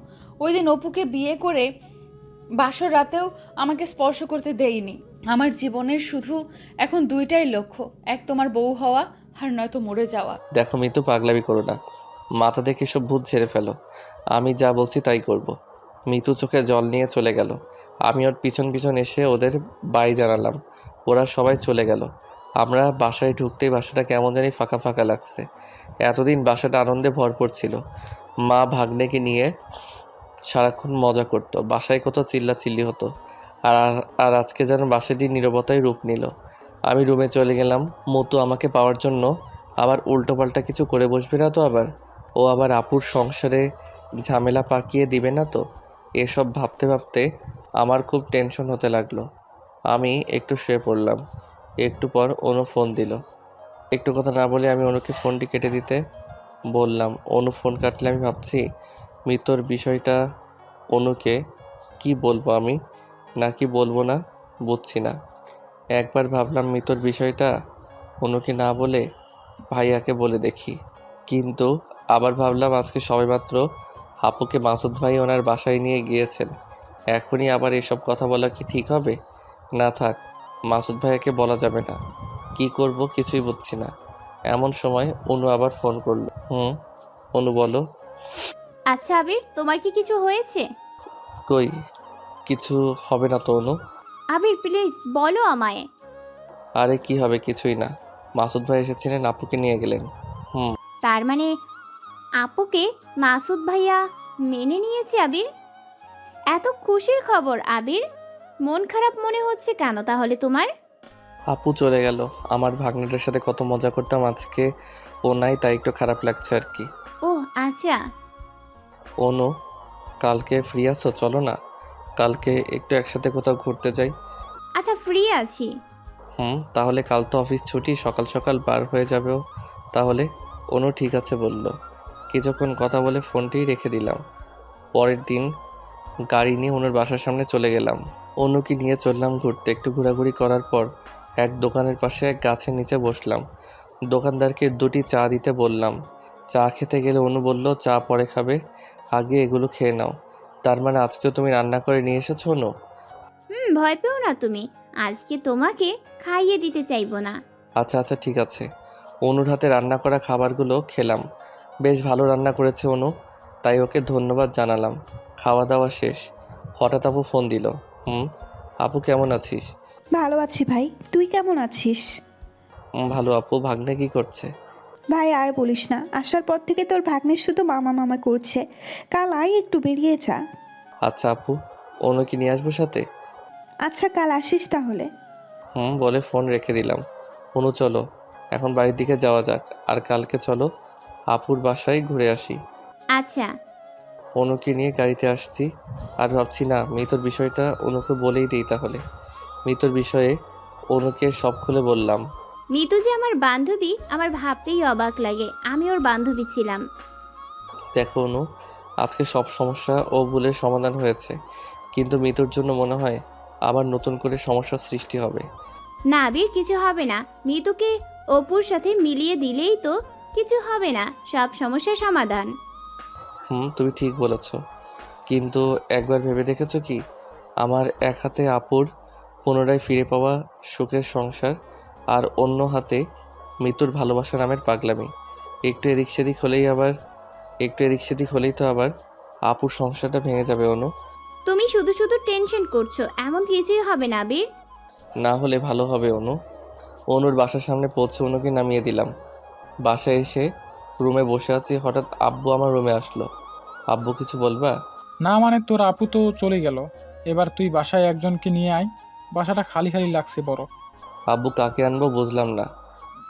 ওই দিন অপুকে বিয়ে করে বাসর রাতেও আমাকে স্পর্শ করতে দেইনি। আমার জীবনের শুধু এখন দুইটাই লক্ষ্য, এক তোমার বউ হওয়া আর নয়তো মরে যাওয়া। দেখো মিতু, পাগলামি করো না। মাথা দেখে সব ভূত ঝেড়ে ফেলো। আমি যা বলছি তাই করব। মিতু চোখে জল নিয়ে চলে গেল। আমি ওর পিছন পিছন এসে ওদের বাই জানালাম। ওরা সবাই চলে গেল। আমরা বাসায় ঢুকতেই বাসাটা কেমন জানি ফাঁকা ফাঁকা লাগছে। এতদিন বাসাটা আনন্দে ভরপুর ছিল। মা ভাগ্নেকে নিয়ে সারাক্ষণ মজা করতো, বাসায় কত চিল্লাচিল্লি হতো। আর আর আজকে যেন বাসাটি নীরবতায় রূপ নিল। আমি রুমে চলে গেলাম। মতু আমাকে পাওয়ার জন্য আবার উল্টোপাল্টা কিছু করে বসবে না তো? ও আবার আপুর সংসারে ঝামেলা পাকিয়ে দিবে না তো? এসব ভাবতে ভাবতে আমার খুব টেনশন হতে লাগলো। আমি একটু শুয়ে পড়লাম। একটু পর অনু ফোন দিল। একটু কথা না বলে আমি অনুকে ফোনটি কেটে দিতে বললাম। অনু ফোন কাটলে আমি ভাবছি মৃত্যুর বিষয়টা অনুকে কি বলবো আমি নাকি বলবো না বুঝছি না। একবার ভাবলাম মৃত্যুর বিষয়টা অনুকে না বলে ভাইয়াকে বলে দেখি, কিন্তু আবার ভাবলাম আজকে সবেমাত্র আপুকে মাসুদ ভাই ওনার বাসায় নিয়ে গিয়েছেন, এখনই আবার এসব কথা বলা কি ঠিক হবে? না থাক, মাসুদ ভাইয়াকে বলা যাবে না। কি করব কিছুই বুঝছি না। এমন সময় অনু আবার ফোন করলো। অনু বলো। আচ্ছা আবির, তোমার কি কিছু হয়েছে? কই, কিছু হবে না তো অনু। আবির প্লিজ বলো আমায়। আরে কি হবে, কিছুই না। মাসুদ ভাই এসেছিলেন, আপুকে নিয়ে গেলেন। তার মানে আপুকে মাসুদ ভাইয়া মেনে নিয়েছে আবির? এত খুশির খবর আবির, মন খারাপ মনে হচ্ছে কেন তাহলে তোমার? আপু চলে গেল। আমার ভাগ্নিটার সাথে কত মজা করতাম, আজকে ও নাই, তাই একটু খারাপ লাগছে আর কি। ও আচ্ছা। অনু, কালকে ফ্রি আছো? চলো না, কালকে একটু একসাথে কোথাও ঘুরতে যাই। আচ্ছা ফ্রি আছি। তাহলে কাল তো অফিস ছুটি, সকাল সকাল বার হয়ে যাবেও তাহলে। অনু ঠিক আছে বলল। কিছুক্ষণ কথা বলে ফোনটি রেখে দিলাম। পরের দিন গাড়ি নিয়ে অনুর বাসার সামনে চলে গেলাম। অনুকে নিয়ে চললাম ঘুরতে। একটু ঘোরাঘুরি করার পর এক দোকানের পাশে এক গাছের নিচে বসলাম। দোকানদারকে 2টি চা দিতে বললাম। চা খেতে গেলে অনু বলল, চা পরে খাবে, আগে এগুলো খেয়ে নাও। তার মানে আজকেও তুমি রান্না করে নিয়ে এসেছো অনু? ভয় পেও না তুমি, আজকে তোমাকে খাইয়ে দিতে চাইবো না। আচ্ছা আচ্ছা ঠিক আছে। অনুর হাতে রান্না করা খাবারগুলো খেলাম। বেশ ভালো রান্না করেছে অনু, তাই ওকে ধন্যবাদ জানালাম। খাওয়া দাওয়া শেষ। হঠাৎ আপু ফোন দিল। আপু কেমন আছিস? ভালো আছি ভাই, তুই কেমন আছিস? ভালো আপু। ভাগ্নে কি করছে? ভাই আর বলিস না, আসার পর থেকে তোর ভাগ্নের শুধু মামা মামা করছে। কাল আয় একটু বেরিয়ে যা। আচ্ছা আপু, অনু কি নিয়ে আসবো সাথে? আচ্ছা কাল আসিস তাহলে। বলে ফোন রেখে দিলাম। অনু চলো এখন বাড়ির দিকে যাওয়া যাক, আর কালকে চলো আপুর বাসায় ঘুরে আসি। আচ্ছা। অনুকে নিয়ে গাড়িতে আসছি আর ভাবছি না মৃত্যুর বিষয়টা অনুকে বলেই দিই তাহলে। মৃত্যুর বিষয়ে অনুকে সব খুলে বললাম। মিতু যে আমার বান্ধবী আমার ভাবতেই অবাক লাগে, আমি ওর বান্ধবী ছিলাম। দেখো অনু, আজকে সব সমস্যা ও ভুলের সমাধান হয়েছে, কিন্তু মৃত্যুর জন্য মনে হয় আবার নতুন করে সমস্যার সৃষ্টি হবে। না আবির, কিছু হবে না। মিতুকে অপুর সাথে মিলিয়ে দিলেই তো কিছু হবে না, সব সমস্যার সমাধান। তুমি ঠিক বলেছ, কিন্তু একবার ভেবে দেখেছো কি আমার এক হাতে আপুর পুনরায় ফিরে পাওয়া সুখের সংসার, আর অন্য হাতে মৃত্যুর ভালোবাসা নামের পাগলামি। একটু এদিক সেদিক হলেই তো আবার আপুর সংসারটা ভেঙে যাবে অনু। তুমি শুধু শুধু টেনশন করছো, এমন কিছুই হবে না আবির। না হলে ভালো হবে অনু। অনুর বাসার সামনে পৌঁছে অনুকে নামিয়ে দিলাম। বাসায় এসে রুমে বসে আছি, হঠাৎ আব্বু আমার রুমে আসলো। আব্বু কিছু বলবা? না মানে তোর আপু তো চলে গেল, এবার তুই বাসায় একজনকে নিয়ে আয়, বাসাটা খালি খালি লাগছে বড়। আব্বু কাকে আনবো বুঝলাম না।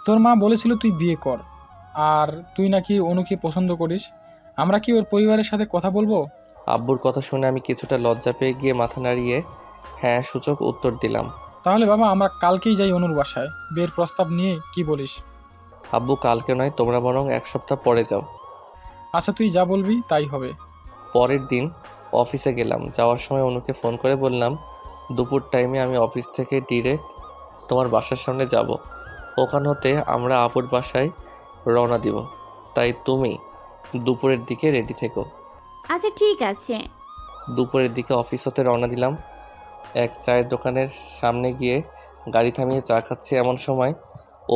তোর মা বলেছিল তুই বিয়ে কর, আর তুই নাকি অনুকে পছন্দ করিস, আমরা কি ওর পরিবারের সাথে কথা বলবো? আব্বুর কথা শুনে আমি কিছুটা লজ্জা পেয়ে গিয়ে মাথা নাড়িয়ে হ্যাঁ সূচক উত্তর দিলাম। তাহলে বাবা আমরা কালকেই যাই অনুর বাসায়, বিয়ের প্রস্তাব নিয়ে কি বলিস? আব্বু কালকে নয়, তোমরা বরং 1 সপ্তাহ পরে যাও। আচ্ছা তুই যা বলবি তাই হবে। পরের দিন অফিসে গেলাম। যাওয়ার সময় অনুকে ফোন করে বললাম দুপুর টাইমে আমি অফিস থেকে ডিরেক্ট তোমার বাসার সামনে যাব, ওখান হতে আমরা আপুর বাসায় রওনা দিব, তাই তুমি দুপুরের দিকে রেডি থেকো। আচ্ছা ঠিক আছে। দুপুরের দিকে অফিস হতে রওনা দিলাম। এক চায়ের দোকানের সামনে গিয়ে গাড়ি থামিয়ে চা খাচ্ছি, এমন সময়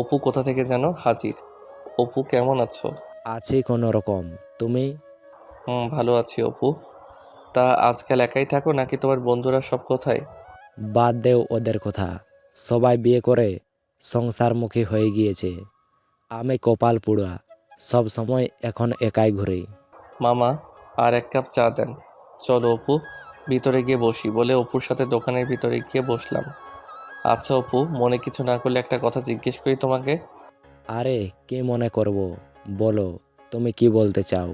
অপু কোথা থেকে যেন হাজির। অপু কেমন আছো? আছি কোনো রকম, তুমি? ভালো আছি অপু। তা আজকাল একাই থাকো নাকি তোমার বন্ধুরা সব কোথায়? বাদ দেও ওদের কথা, সবাই বিয়ে করে সংসারমুখী হয়ে গিয়েছে। আমি কপাল পুড়া, সব সময় এখন একাই ঘুরি। মামা আর 1 কাপ চা দেন। চলো অপু ভিতরে গিয়ে বসি, বলে অপুর সাথে দোকানের ভিতরে গিয়ে বসলাম। আচ্ছা অপু, মনে কিছু না করলে একটা কথা জিজ্ঞেস করি তোমাকে? আরে কি মনে করব, বলো তুমি কি বলতে চাও।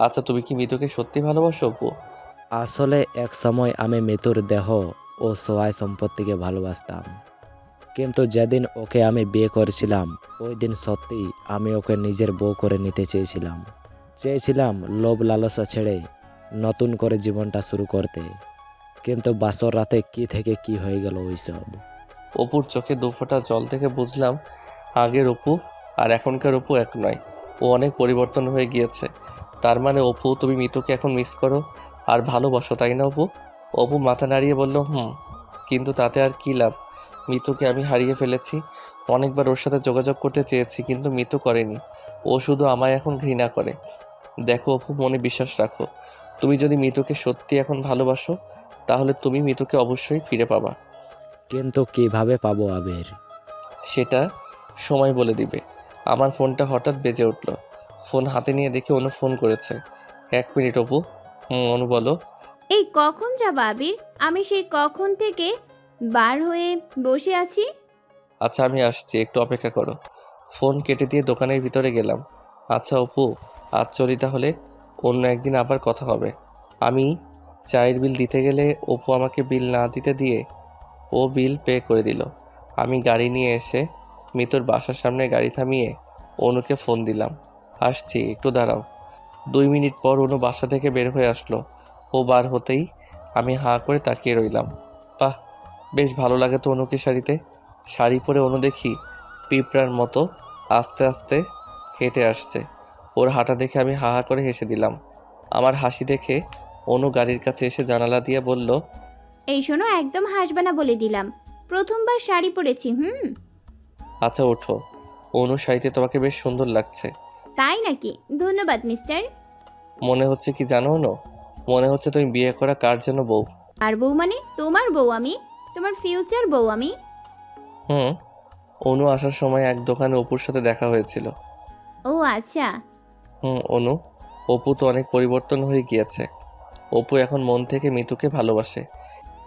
আচ্ছা তুমি কি মিতুকে সত্যি ভালোবাসো অপু? আসলে এক সময় আমি মিতুর দেহ ও সহায় সম্পত্তিকে ভালোবাসতাম, কিন্তু যেদিন ওকে আমি বিয়ে করেছিলাম ওই দিন সত্যি আমি ওকে নিজের বউ করে নিতে চেয়েছিলাম লোভ লালসা ছেড়ে নতুন করে জীবনটা শুরু করতে। কিন্তু বাসর রাতে কি থেকে কি হয়ে গেল ওইসব। অপুর চোখে দুফোঁটা জল থেকে বুঝলাম আগের অপু আর এখনকার অপু এক নয়। ও অনেক পরিবর্তন হয়ে গিয়েছে। তার মানে অপু, তুমি মিতুকে এখন মিস করো আর ভালোবাসো, তাই না অপু? অপু মাথা নাড়িয়ে বলল, কিন্তু তাতে আর কি লাভ? মিতুকে আমি হারিয়ে ফেলেছি। অনেকবার ওর সাথে যোগাযোগ করতে চেয়েছি, কিন্তু মিতু করেনি। ও শুধু আমায় এখন ঘৃণা করে। দেখো অপু, মনে বিশ্বাস রাখো। তুমি যদি মিতুকে সত্যি এখন ভালোবাসো তাহলে তুমি মিতুকে অবশ্যই ফিরে পাবা। কিন্তু কিভাবে পাবো আবির? সেটা সময় বলে দিবে। আমার ফোনটা হঠাৎ বেজে উঠল। ফোন হাতে নিয়ে দেখি অনু ফোন করেছে। 1 মিনিট অপু। অনু বলো। এই কখন যাবা আবির? আমি সেই কখন থেকে বার হয়ে বসে আছি। আচ্ছা আমি আসছি, একটু অপেক্ষা করো। ফোন কেটে দিয়ে দোকানের ভিতরে গেলাম। আচ্ছা অপু, আজ চলি তাহলে, অন্য একদিন আবার কথা হবে। আমি চায়ের বিল দিতে গেলে অপু আমাকে বিল না দিতে দিয়ে ও বিল পে করে দিল। আমি গাড়ি নিয়ে এসে মিতুর বাসার সামনে গাড়ি থামিয়ে অনুকে ফোন দিলাম। আসছি, একটু দাঁড়াও। 2 মিনিট পর অনু বাসা থেকে বের হয়ে আসলো। ও বার হতেই আমি হাঁ করে তাকিয়ে রইলাম। বাহ, বেশ ভালো লাগে তো অনুকে শাড়িতে। শাড়ি পরে অনু দেখি পিঁপড়ার মতো আস্তে আস্তে হেঁটে আসছে। ওর হাঁটা দেখে আমি হা হা করে হেসে দিলাম। আমার হাসি দেখে অনু গাড়ির কাছে এসে জানালা দিয়ে বলল, এই শোনো, একদম হাসবে না বলে দিলাম। প্রথমবার শাড়ি পরেছি। আচ্ছা ওঠো। অনু শাড়িতে তোমাকে বেশ সুন্দর লাগছে। তাই নাকি? ধন্যবাদ মিস্টার। মনে হচ্ছে কি জানো অনু, মনে হচ্ছে তুমি বিয়ে করা কার যেন বউ। আর বউ মানে? তোমার বউ আমি, তোমার ফিউচার বউ আমি। অনু আসার সময় এক দোকানে অপুর সাথে দেখা হয়েছিল। ও আচ্ছা। অনু, অপু তো অনেক পরিবর্তন হয়ে গিয়েছে। অপু এখন মন থেকে মিতুকে ভালোবাসে।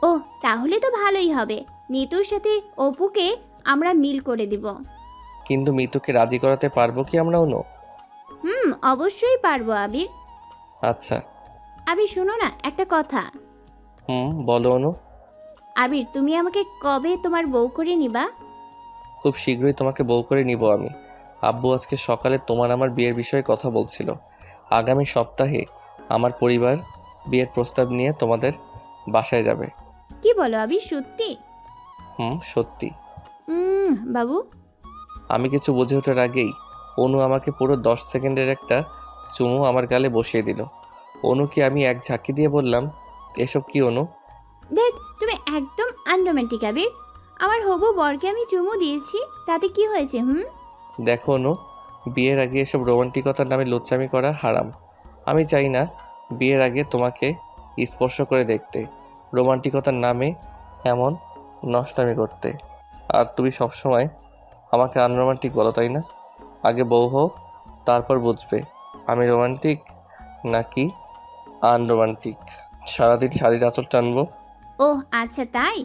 ও তাহলে তো ভালোই হবে। মিতুর সাথে অপুকে আমরা মিল করে দিব। কিন্তু মিতুকে রাজি করাতে পারবো কি আমরা অনু? অবশ্যই পারবো আবির। আচ্ছা। আবির শোনো না, একটা কথা। বলো অনু। আবির, তুমি আমাকে কবে তোমার বউ করে নিবা? খুব শীঘ্রই তোমাকে বউ করে নিব আমি। আব্বু আজকে সকালে তোমার আমার বিয়ের বিষয়ে কথা বলছিল। আগামী সপ্তাহে আমার পরিবার বিয়ের প্রস্তাব নিয়ে তোমাদের বাসায় যাবে। কি বলো আবির, সত্যি? সত্যি। বাবু। আমি কিছু বুঝে ওঠার আগেই অনু আমাকে পুরো 10 সেকেন্ডের একটা চুমু আমার গালে বসিয়ে দিল। অনুকে আমি এক ঝাঁকি দিয়ে বললাম, এসব কি অনু? দেখ, তুমি একদম আনরোম্যান্টিক আবির। আমার হবু বরকে আমি চুমু দিয়েছি, তাতে কি হয়েছে? দেখো অনু, বিয়ের আগে এসব রোমান্টিকতার নামে লুচ্চামি করা হারাম। আমি চাই না বিয়ের আগে তোমাকে স্পর্শ করে দেখতে, রোমান্টিকতার নামে এমন নষ্টামি করতে। আর তুমি সবসময় আমাকে আনরোমান্টিক বলো, তাই না? আগে বউ হও, তারপর বুঝবে আমি রোমান্টিক নাকি আনরোমান্টিক। সারাদিন শাড়ির আঁচল টানবো। ও আচ্ছা, তাই?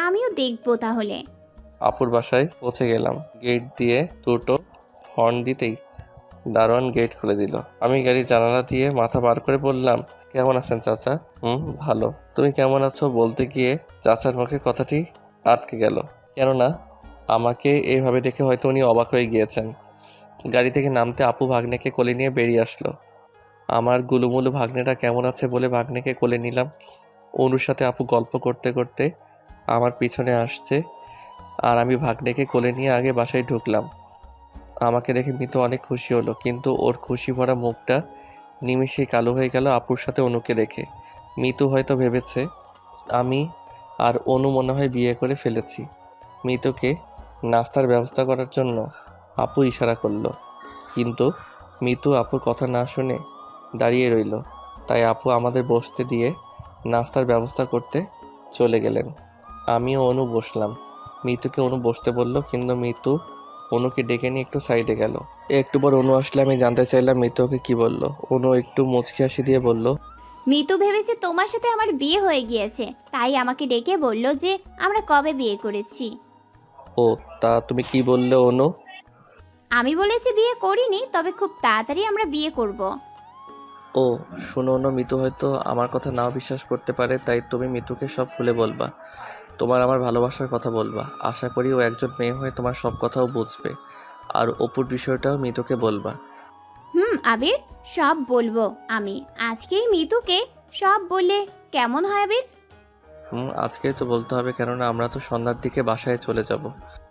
আমিও দেখবো তাহলে। আপুর বাসায় পৌঁছে গেলাম। গেট দিয়ে দুটো হর্ন দিতেই দারোয়ান গেট খুলে দিল। আমি গাড়ি জানালা দিয়ে মাথা বার করে বললাম, কেমন আছেন চাচা? ভালো। তুমি কেমন আছো বলতে গিয়ে চাচার মুখে কথাটি আটকে গেল। কেননা আমাকে এইভাবে দেখে হয়তো উনি অবাক হয়ে গিয়েছেন। গাড়ি থেকে নামতে আপু ভাগ্নেকে কোলে নিয়ে বেরিয়ে আসলো। আমার গুলুমুলু ভাগ্নেটা কেমন আছে বলে ভাগ্নেকে কোলে নিলাম। অনুর সাথে আপু গল্প করতে করতে আমার পিছনে আসছে আর আমি ভাগ্নেকে কোলে নিয়ে আগে বাসায় ঢুকলাম। আমাকে দেখে মিতু অনেক খুশি হলো, কিন্তু ওর খুশি ভরা মুখটা নিমেষেই কালো হয়ে গেল আপুর সাথে অনুকে দেখে। মিতু হয়তো ভেবেছে আমি আর অনু মনে হয় বিয়ে করে ফেলেছি। মিতুকে নাস্তার ব্যবস্থা করার জন্য আপু ইশারা করলো, কিন্তু মিতু আপুর কথা না শুনে দাঁড়িয়ে রইল। তাই আপু আমাদের বসতে দিয়ে নাস্তার ব্যবস্থা করতে চলে গেলেন। আমিও অনু বসলাম। মিতুকে অনু বসতে বলল, কিন্তু মিতু অনুকে ডেকে নিয়ে একটু সাইডে গেল। একটু পর অনু আসলে আমি জানতে চাইলাম মিতু ওকে কি বলল। অনু একটু মুচকি হাসি দিয়ে বলল, মিতু ভেবেছে তোমার সাথে আমার বিয়ে হয়ে গিয়েছে, তাই আমাকে ডেকে বলল যে আমরা কবে বিয়ে করেছি। ও তা তুমি কি বললে অনু? আমি বলেছি বিয়ে করিনি, তবে খুব তাড়াতাড়ি আমরা বিয়ে করব। ও শুনো অন্য, মিতু হয়তো আমার কথা নাও বিশ্বাস করতে পারে, তাই তুমি মিতুকে সব খুলে বলবা। তোমার আমার ভালোবাসার কথা বলবা। আশা করি ও একজন মেয়ে হয়ে তোমার সব কথাও বুঝবে। আর অপুর বিষয়টাও মিতুকে বলবা। আবির, সব বলবো আমি আজকেই মিতুকে সব বললে কেমন হয় আবির? আজকেই তো বলতে হবে, কেননা আমরা তো সন্ধ্যার দিকে বাসায় চলে যাব।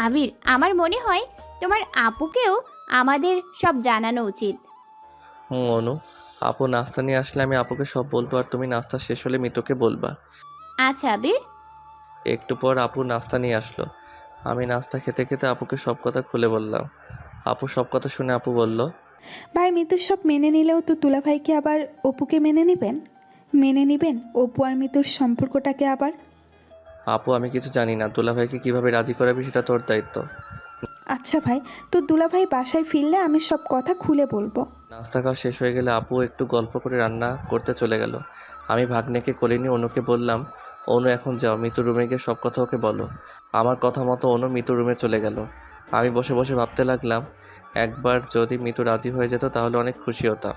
আবির, আমার মনে হয় তোমার আপুকেও আমাদের সব জানানো উচিত। অনু, আপু নাস্তা নিয়ে আসলে আমি আপুকে সব বলবো, আর তুমি নাস্তা শেষ হলে মিতুকে বলবা। আচ্ছা আবির। একটু পর আপু নাস্তা নিয়ে আসলো। আমি নাস্তা খেতে খেতে আপুকে সব কথা খুলে বললাম। আপু সব কথা শুনে আপু বলল, ভাই মিতুর সব মেনে নিলেও তো দুলাভাইকে আবার অপুকে মেনে নেবেন অপু আর মিতুর সম্পর্কটাকে আবার? আপু আমি কিছু জানি না, দুলাভাইকে কিভাবে রাজি করাবি সেটা তোর দায়িত্ব। আচ্ছা ভাই, তো দুলাভাই বাসায় ফিরলে আমি সব কথা খুলে বলবো। নাস্তা খাওয়া শেষ হয়ে গেলে আপু একটু গল্প করে রান্না করতে চলে গেল। আমি ভাগ্নেকে কোলে নিয়ে অনুকে বললাম, অনু এখন যাও, মিতুর রুমে গিয়ে সব কথা ওকে বলো। আমার কথা মতো অনু মিতুর রুমে চলে গেল। আমি বসে বসে ভাবতে লাগলাম, একবার যদি মিতু রাজি হয়ে যেত তাহলে অনেক খুশি হতাম।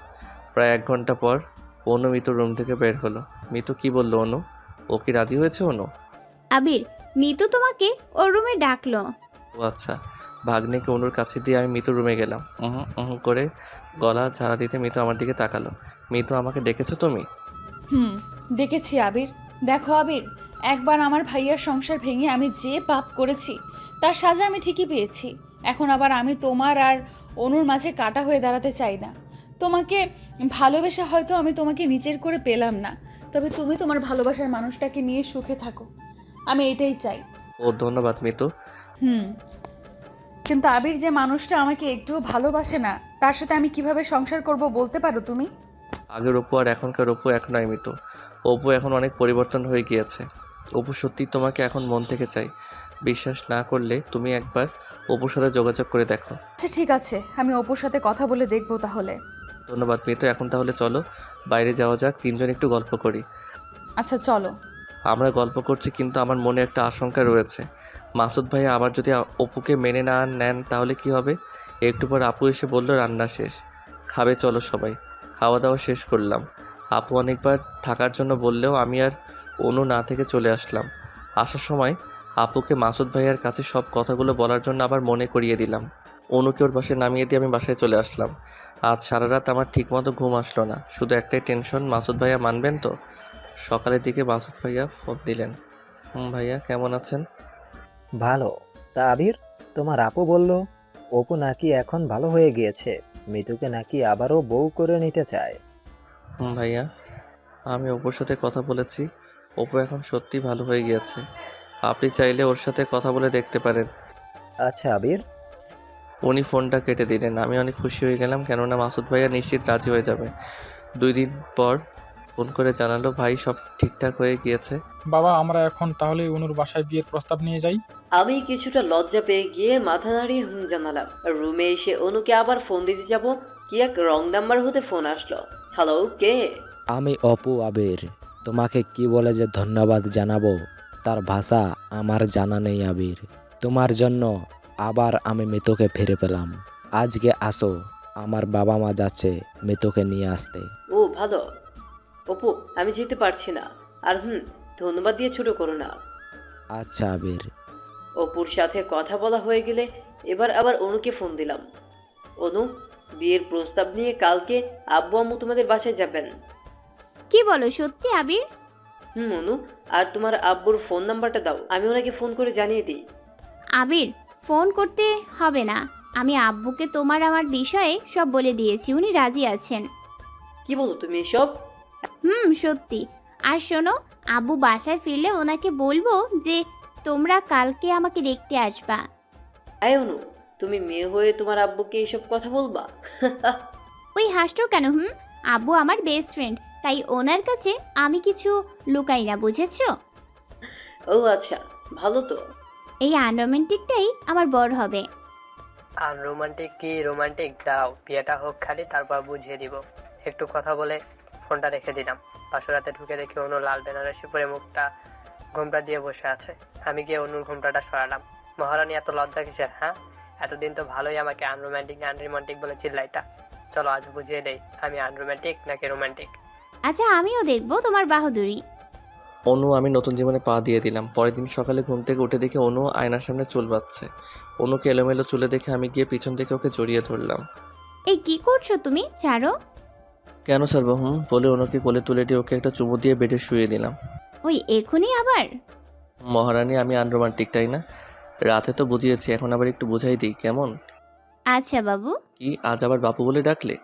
প্রায় 1 ঘন্টা পর অনু মিতুর রুম থেকে বের হলো। মিতু কি বললো অনু? ও কি রাজি হয়েছে অনু? আবির, মিতু তোমাকে ওর রুমে ডাকলো। ও আচ্ছা। ভাগ্নেকে অনুর কাছে দিয়ে আমি মিতুর রুমে গেলাম। করে গলা ঝাড়া দিতে মিতু আমার দিকে তাকালো। মিতু, আমাকে ডেকেছো তুমি? দেখেছি আবির। দেখো আবির, একবার আমার ভাইয়ার সংসার ভেঙে আমি যে পাপ করেছি তার সাজা আমি ঠিকই পেয়েছি। এখন আবার আমি তোমার আর অনুর মাঝে কাটা হয়ে দাঁড়াতে চাই না। তোমাকে ভালোবেসে হয়তো আমি তোমাকে নিজের করে পেলাম না, তবে তুমি তোমার ভালোবাসার মানুষটাকে নিয়ে সুখে থাকো, আমি এটাই চাই। ও ধন্যবাদ মিতু। কিন্তু আবির, যে মানুষটা আমাকে একটুও ভালোবাসে না তার সাথে আমি কিভাবে সংসার করব বলতে পারো তুমি? আগের অপু আর এখনকার অপু এক নয় মিতু। অপু এখন অনেক পরিবর্তন হয়ে গিয়েছে। অপু সত্যি তোমাকে এখন মন থেকে চাই। বিশ্বাস না করলে তুমি একবার অপুর সাথে যোগাযোগ করে দেখো। আচ্ছা ঠিক আছে, আমি অপুর সাথে কথা বলে দেখবো তাহলে। ধন্যবাদ মিতু। এখন তাহলে চলো বাইরে যাওয়া যাক, 3 জন একটু গল্প করি। আচ্ছা চলো। আমরা গল্প করছি কিন্তু আমার মনে একটা আশঙ্কা রয়েছে। মাসুদ ভাইয়া আবার যদি অপুকে মেনে না নেন তাহলে কি হবে? একটু পর আপু এসে বলল রান্না শেষ, খাবে চলো সবাই। খাওয়া দাওয়া শেষ করলাম। আপু অনেকবার থাকার জন্য বললেও আমি আর অনু না থেকে চলে আসলাম। আসার সময় আপুকে মাসুদ ভাইয়ার কাছে সব কথাগুলো বলার জন্য আবার মনে করিয়ে দিলাম। অনুকে ওর বাসায় নামিয়ে দিয়ে আমি বাসায় চলে আসলাম। আজ সারা রাত আমার ঠিকমতো ঘুম আসলো না, শুধু একটাই টেনশন, মাসুদ ভাইয়া মানবেন তো? সকালের দিকে মাসুদ ভাইয়া ফোন দিলেন। ভাইয়া কেমন আছেন? ভালো। তা আবির, তোমার আপু বলল অপু নাকি এখন ভালো হয়ে গিয়েছে, মিতুকে নাকি আবারও বউ করে নিতে চায়। ভাইয়া, আমি অপুর সাথে কথা বলেছি। অপু এখন সত্যি ভালো হয়ে গিয়েছে। আপনি চাইলে ওর সাথে কথা বলে দেখতে পারেন। আচ্ছা আবির। উনি ফোনটা কেটে দিলেন। আমি অনেক খুশি হয়ে গেলাম, কেননা মাসুদ ভাইয়া নিশ্চিত রাজি হয়ে যাবে। 2 দিন পর ফোন করে জানালো ভাই সব ঠিকঠাক হয়ে গিয়েছে। বাবা, আমরা এখন তাহলে অনুর বাসায় বিয়ের প্রস্তাব নিয়ে যাই। আমি কিছুটা লজ্জা পেয়ে গিয়ে মাথা নাড়িয়ে জানালাম। রুমে এসে অনুকে আবার ফোন দিতে যাব, কি এক রং নাম্বার হতে ফোন আসলো। হ্যালো, কে? আমি অপু আবির। তোমাকে কি বলে যে ধন্যবাদ জানাবো তার ভাষা আমার জানা নেই আবির। তোমার জন্য আবার আমি মিতুকে ফিরে পেলাম। আজকে আসো, আমার বাবা মা যাচ্ছে মিতুকে নিয়ে আসতে। ও ভালো। অপু, আমি যেতে পারছি না। আর ধন্যবাদ দিয়ে ছোট করো না। আচ্ছা আবির। অপুর সাথে কথা বলা হয়ে গেলে এবার আবার অনুকে ফোন দিলাম। অনু, বিয়ের প্রস্তাব নিয়ে কালকে আব্বু আম্মু তোমাদের বাসায় যাবেন। কি বলো সত্যি আবির? অনু, আর তোমার আব্বুর ফোন নাম্বারটা দাও, আমি ওনাকে ফোন করে জানিয়ে দিই। আবির, ফোন করতে হবে না, আমি আব্বুকে তোমার আমার বিষয়ে সব বলে দিয়েছি, উনি রাজি আছেন। কি বলো তুমি এসব? সত্যি। আর শোনো, আব্বু বাসায় ফিরলে ওনাকে বলবো যে তোমরা কালকে আমাকে দেখতে আসবা। আয় অনু, তুমি মেয়ে হয়ে তোমার আব্বুকে এইসব কথা বলবা? ওই হাসছো কেন? আব্বু আমার বেস্ট ফ্রেন্ড, তাই ওনার কাছে আমি কিছু লুকাই না, বুঝেছো? ও আচ্ছা, ভালো তো। এই আনরোমান্টিকটাই আমার বড় হবে। আর রোমান্টিক কি রোমান্টিক, দাও বিয়েটা হোক খালি, তারপর বুঝিয়ে দিব। একটু কথা বলে ফোনটা রেখে দিলাম। বাসরাতে ঢুকে দেখি অনু লাল বেনারসি পরে মুখটা ঘোমটা দিয়ে বসে আছে। আমি গিয়ে অনুর ঘোমটাটা সরালাম। মহারানী, এত লজ্জা কিসের? হ্যাঁ, এতদিন তো ভালোই আমাকে আনরোমান্টিক আনরোমান্টিক বলে চিল্লাইতা। চলো আজ বুঝিয়ে দেই আমি আনরোম্যান্টিক নাকি রোমান্টিক। আচ্ছা আমিও দেখবো তোমার বাহাদুরি। অনু, আমি নতুন জীবনে পা দিয়ে দিলাম। পরের দিন সকালে ঘুম থেকে উঠে দেখি অনু আয়নার সামনে চুল বাঁধছে। অনুকে এলোমেলো চুলে দেখে আমি গিয়ে পিছন থেকে ওকে জড়িয়ে ধরলাম। এই কি করছো তুমি, ছাড়ো। কেন ছাড়বো? বলে অনুকে কোলে তুলে দিয়ে ওকে একটা চুমু দিয়ে বেডে শুয়ে দিলাম। ওই এখনই আবার? মহারানী, আমি আনরোমান্টিক তাই না? রাতে তো বুঝিয়েছি, এখন আবার একটু বুঝাই দিই কেমন? আচ্ছা বাবু। কি আজ আবার বাপু বলে ডাকলে?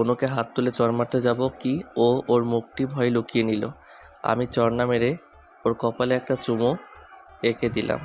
অনুকে হাত তুলে চড় মারতে যাব কি ও ওর মুখটি ভয় লুকিয়ে নিল। আমি চড় না মেরে ওর কপালে একটা চুমো এঁকে দিলাম।